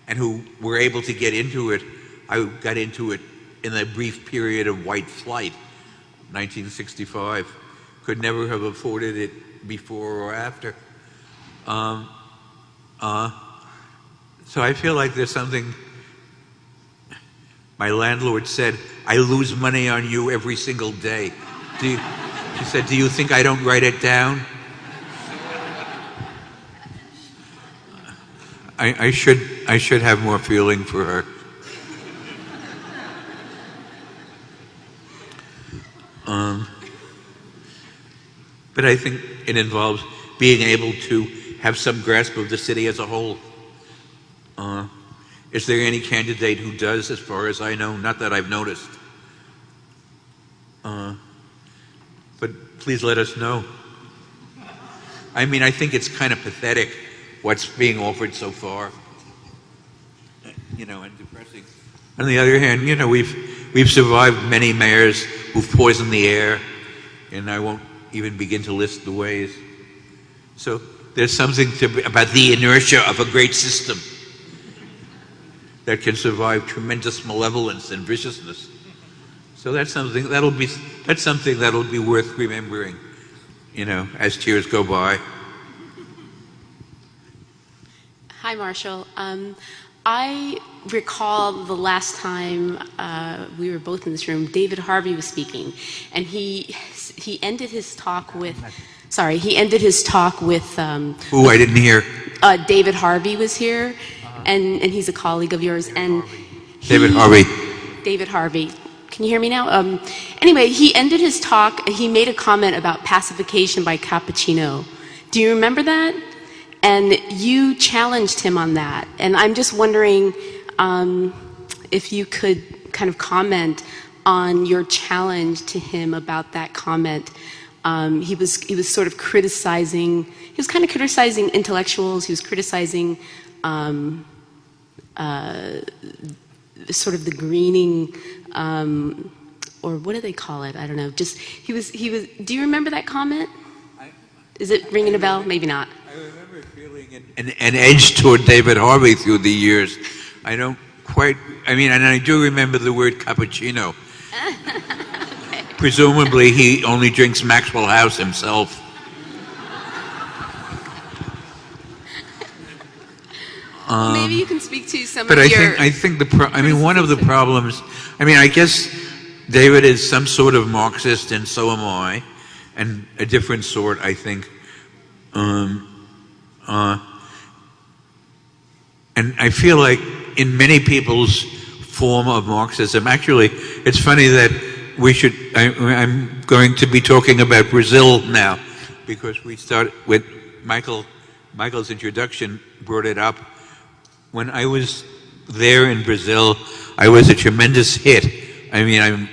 and who were able to get into it, I got into it in the brief period of white flight, 1965, could never have afforded it before or after. So I feel like there's something. My landlord said, "I lose money on you every single day." She said, "Do you think I don't write it down?" I should have more feeling for her. But I think it involves being able to have some grasp of the city as a whole. Is there any candidate who does, as far as I know? Not that I've noticed. But please let us know. I mean, I think it's kind of pathetic what's being offered so far, and depressing. On the other hand, we've survived many mayors who've poisoned the air, and I won't even begin to list the ways. So there's something about the inertia of a great system that can survive tremendous malevolence and viciousness. So that's something that'll be worth remembering, as years go by. Hi, Marshall. I recall the last time we were both in this room, David Harvey was speaking, and he ended his talk with. Sorry, he ended his talk with. I didn't hear. David Harvey was here. and he's a colleague of yours. And David Harvey. David Harvey. Can you hear me now? Anyway, he ended his talk, he made a comment about pacification by cappuccino. Do you remember that? And you challenged him on that. And I'm just wondering if you could kind of comment on your challenge to him about that comment. He was sort of criticizing, he was kind of criticizing intellectuals, he was criticizing sort of the greening, or what do they call it? I don't know. Just, he was, do you remember that comment? Is it ringing a bell? Maybe not. I remember feeling an edge toward David Harvey through the years. I don't quite, and I do remember the word cappuccino. Okay. Presumably he only drinks Maxwell House himself. Maybe you can speak to some But of I think one of the problems, I guess David is some sort of Marxist and so am I, and a different sort, I think. And I feel like in many people's form of Marxism, actually, it's funny that I'm going to be talking about Brazil now, because we started with Michael's introduction brought it up. When I was there in Brazil, I was a tremendous hit. I'm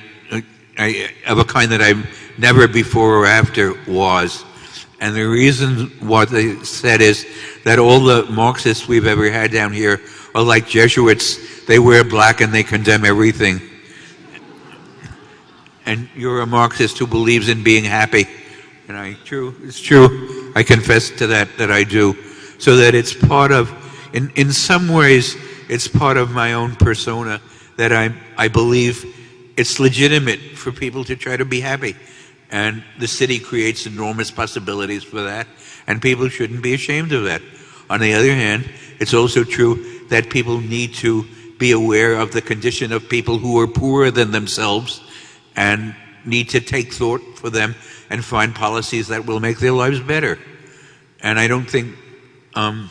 of a kind that I've never before or after was. And the reason what they said is that all the Marxists we've ever had down here are like Jesuits. They wear black and they condemn everything. And you're a Marxist who believes in being happy. And it's true. I confess to that I do. So that it's part of, in some ways, it's part of my own persona that I believe it's legitimate for people to try to be happy. And the city creates enormous possibilities for that, and people shouldn't be ashamed of that. On the other hand, it's also true that people need to be aware of the condition of people who are poorer than themselves and need to take thought for them and find policies that will make their lives better. And I don't think, I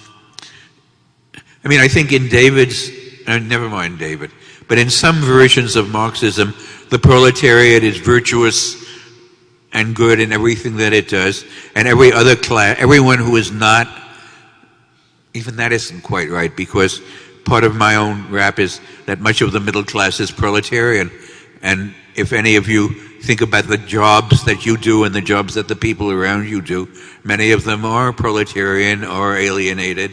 think in David's, never mind David, but in some versions of Marxism, the proletariat is virtuous and good in everything that it does, and every other class, everyone who is not, even that isn't quite right, because part of my own rap is that much of the middle class is proletarian. And if any of you think about the jobs that you do and the jobs that the people around you do, many of them are proletarian or alienated,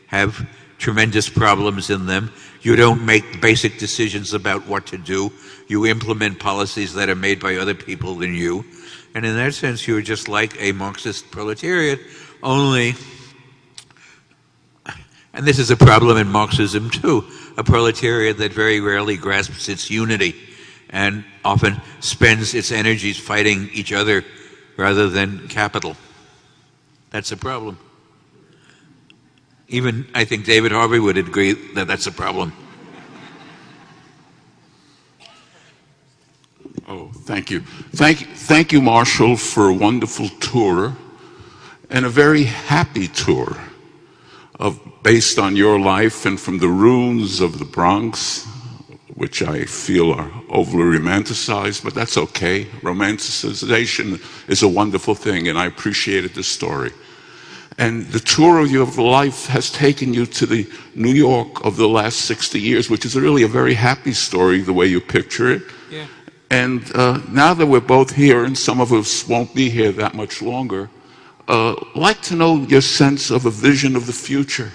have tremendous problems in them. You don't make basic decisions about what to do. You implement policies that are made by other people than you. And in that sense, you're just like a Marxist proletariat, only, and this is a problem in Marxism too, a proletariat that very rarely grasps its unity and often spends its energies fighting each other rather than capital. That's a problem. Even, I think David Harvey would agree that that's a problem. Oh, thank you. Thank you, Marshall, for a wonderful tour and a very happy tour based on your life and from the ruins of the Bronx, which I feel are overly romanticized, but that's okay. Romanticization is a wonderful thing, and I appreciated the story. And the tour of your life has taken you to the New York of the last 60 years, which is really a very happy story, the way you picture it. Yeah. And now that we're both here, and some of us won't be here that much longer, I'd like to know your sense of a vision of the future,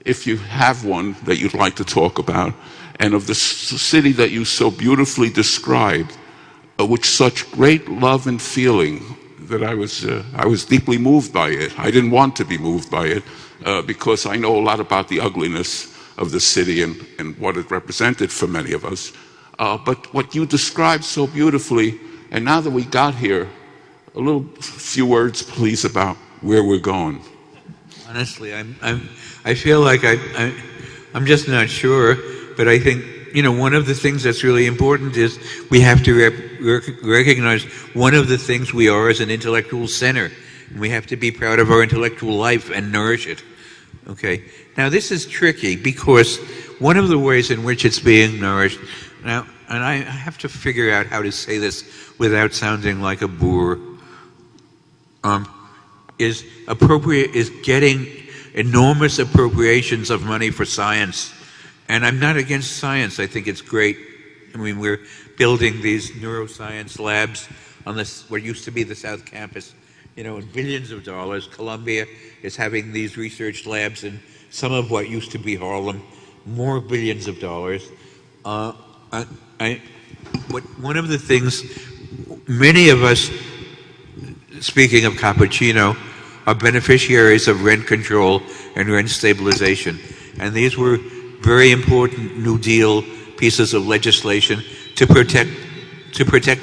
if you have one that you'd like to talk about, and of the city that you so beautifully described, with such great love and feeling that I was deeply moved by it. I didn't want to be moved by it because I know a lot about the ugliness of the city and what it represented for many of us. But what you described so beautifully, and now that we got here, a few words, please, about where we're going. Honestly, I feel like I'm just not sure, but I think, one of the things that's really important is we have to recognize one of the things we are as an intellectual center. And we have to be proud of our intellectual life and nourish it. Okay. Now this is tricky because one of the ways in which it's being nourished now, and I have to figure out how to say this without sounding like a boor, is getting enormous appropriations of money for science. And I'm not against science. I think it's great. I mean, we're building these neuroscience labs on this, what used to be the South Campus, in billions of dollars. Columbia is having these research labs in some of what used to be Harlem, more billions of dollars. One of the things, many of us, speaking of cappuccino, are beneficiaries of rent control and rent stabilization. And these were very important New Deal pieces of legislation to protect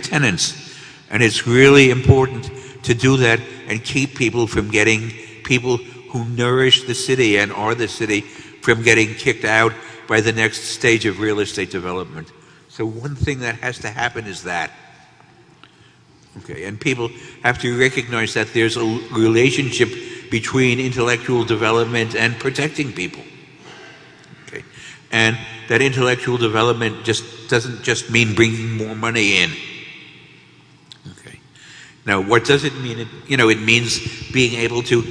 tenants. And it's really important to do that and keep people from getting, people who nourish the city and are the city, from getting kicked out by the next stage of real estate development. So one thing that has to happen is that. Okay, and people have to recognize that there's a relationship between intellectual development and protecting people. Okay, and that intellectual development doesn't just mean bringing more money in. Okay, now what does it mean? It means being able to,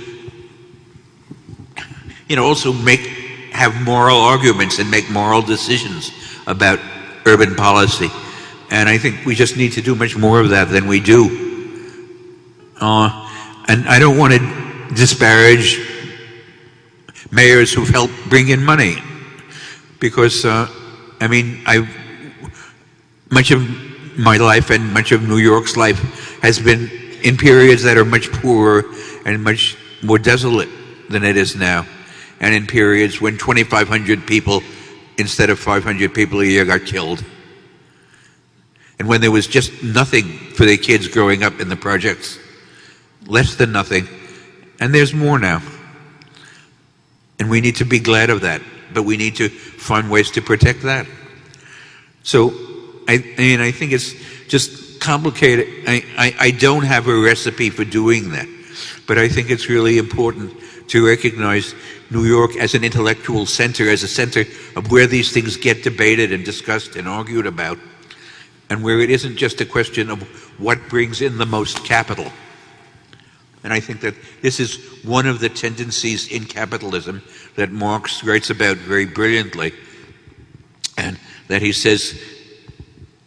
also have moral arguments and make moral decisions about urban policy. And I think we just need to do much more of that than we do. And I don't want to disparage mayors who've helped bring in money, because much of my life and much of New York's life has been in periods that are much poorer and much more desolate than it is now, and in periods when 2,500 people instead of 500 people a year got killed. And when there was just nothing for the kids growing up in the projects, less than nothing, and there's more now. And we need to be glad of that, but we need to find ways to protect that. So, I think it's just complicated. I don't have a recipe for doing that, but I think it's really important to recognize New York as an intellectual center, as a center of where these things get debated and discussed and argued about, and where it isn't just a question of what brings in the most capital. And I think that this is one of the tendencies in capitalism that Marx writes about very brilliantly, and that he says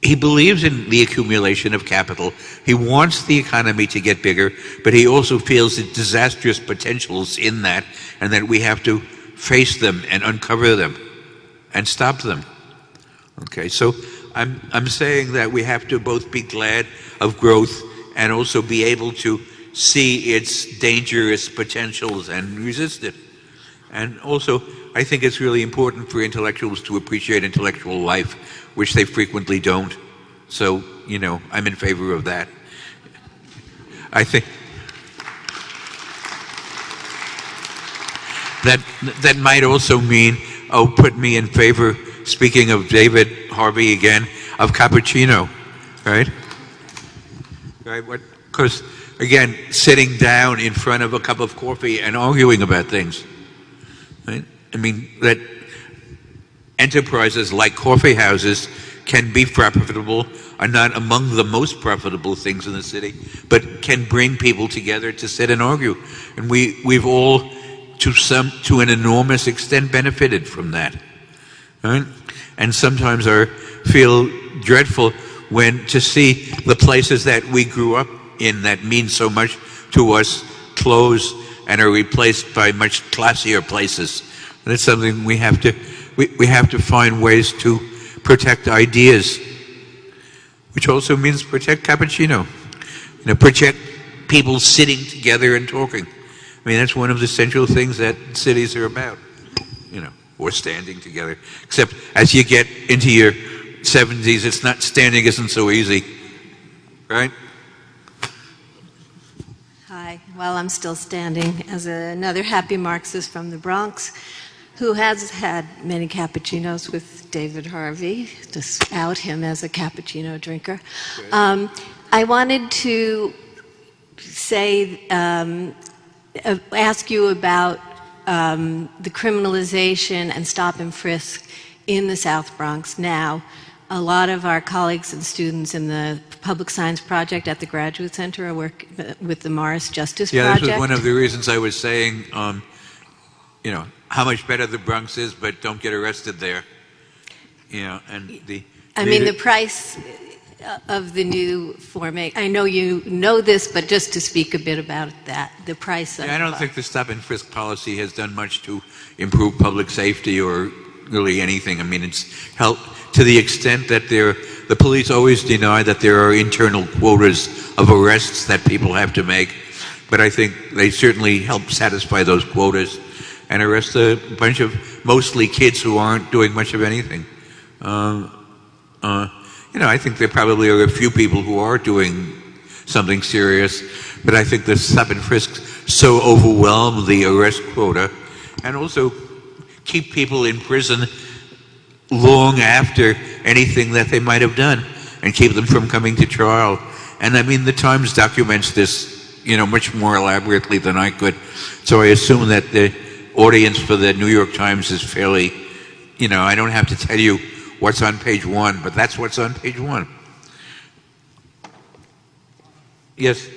he believes in the accumulation of capital. He wants the economy to get bigger, but he also feels the disastrous potentials in that, and that we have to face them and uncover them and stop them. Okay, so I'm saying that we have to both be glad of growth and also be able to see its dangerous potentials and resist it. And also, I think it's really important for intellectuals to appreciate intellectual life, which they frequently don't. So, I'm in favor of that. I think that might also mean, put me in favor, speaking of David Harvey again, of cappuccino, right? Right, because again, sitting down in front of a cup of coffee and arguing about things, right? That enterprises like coffee houses can be profitable, are not among the most profitable things in the city, but can bring people together to sit and argue. And we've all, to an enormous extent, benefited from that, right? And sometimes I feel dreadful to see the places that we grew up in that mean so much to us close and are replaced by much classier places. And it's something we have to find ways to protect ideas, which also means protect cappuccino. Protect people sitting together and talking. That's one of the central things that cities are about, or standing together. Except as you get into your 70s, standing isn't so easy, right? Hi, well, I'm still standing as another happy Marxist from the Bronx who has had many cappuccinos with David Harvey, to out him as a cappuccino drinker. I wanted to say, ask you about the criminalization and stop and frisk in the South Bronx now. A lot of our colleagues and students in the Public Science Project at the Graduate Center are working with the Morris Justice Project. This was one of the reasons I was saying, how much better the Bronx is, but don't get arrested there. And the price of the new formation, I know you know this, but just to speak a bit about that, the price of... I don't think the stop and frisk policy has done much to improve public safety or really anything. I mean, it's helped to the extent that the police always deny that there are internal quotas of arrests that people have to make, but I think they certainly help satisfy those quotas and arrest a bunch of mostly kids who aren't doing much of anything. I think there probably are a few people who are doing something serious, but I think the stop and frisk so overwhelm the arrest quota and also keep people in prison long after anything that they might have done and keep them from coming to trial. And I mean, the Times documents this, much more elaborately than I could. So I assume that the audience for the New York Times is fairly, I don't have to tell you what's on page 1, but that's what's on page 1. Yes?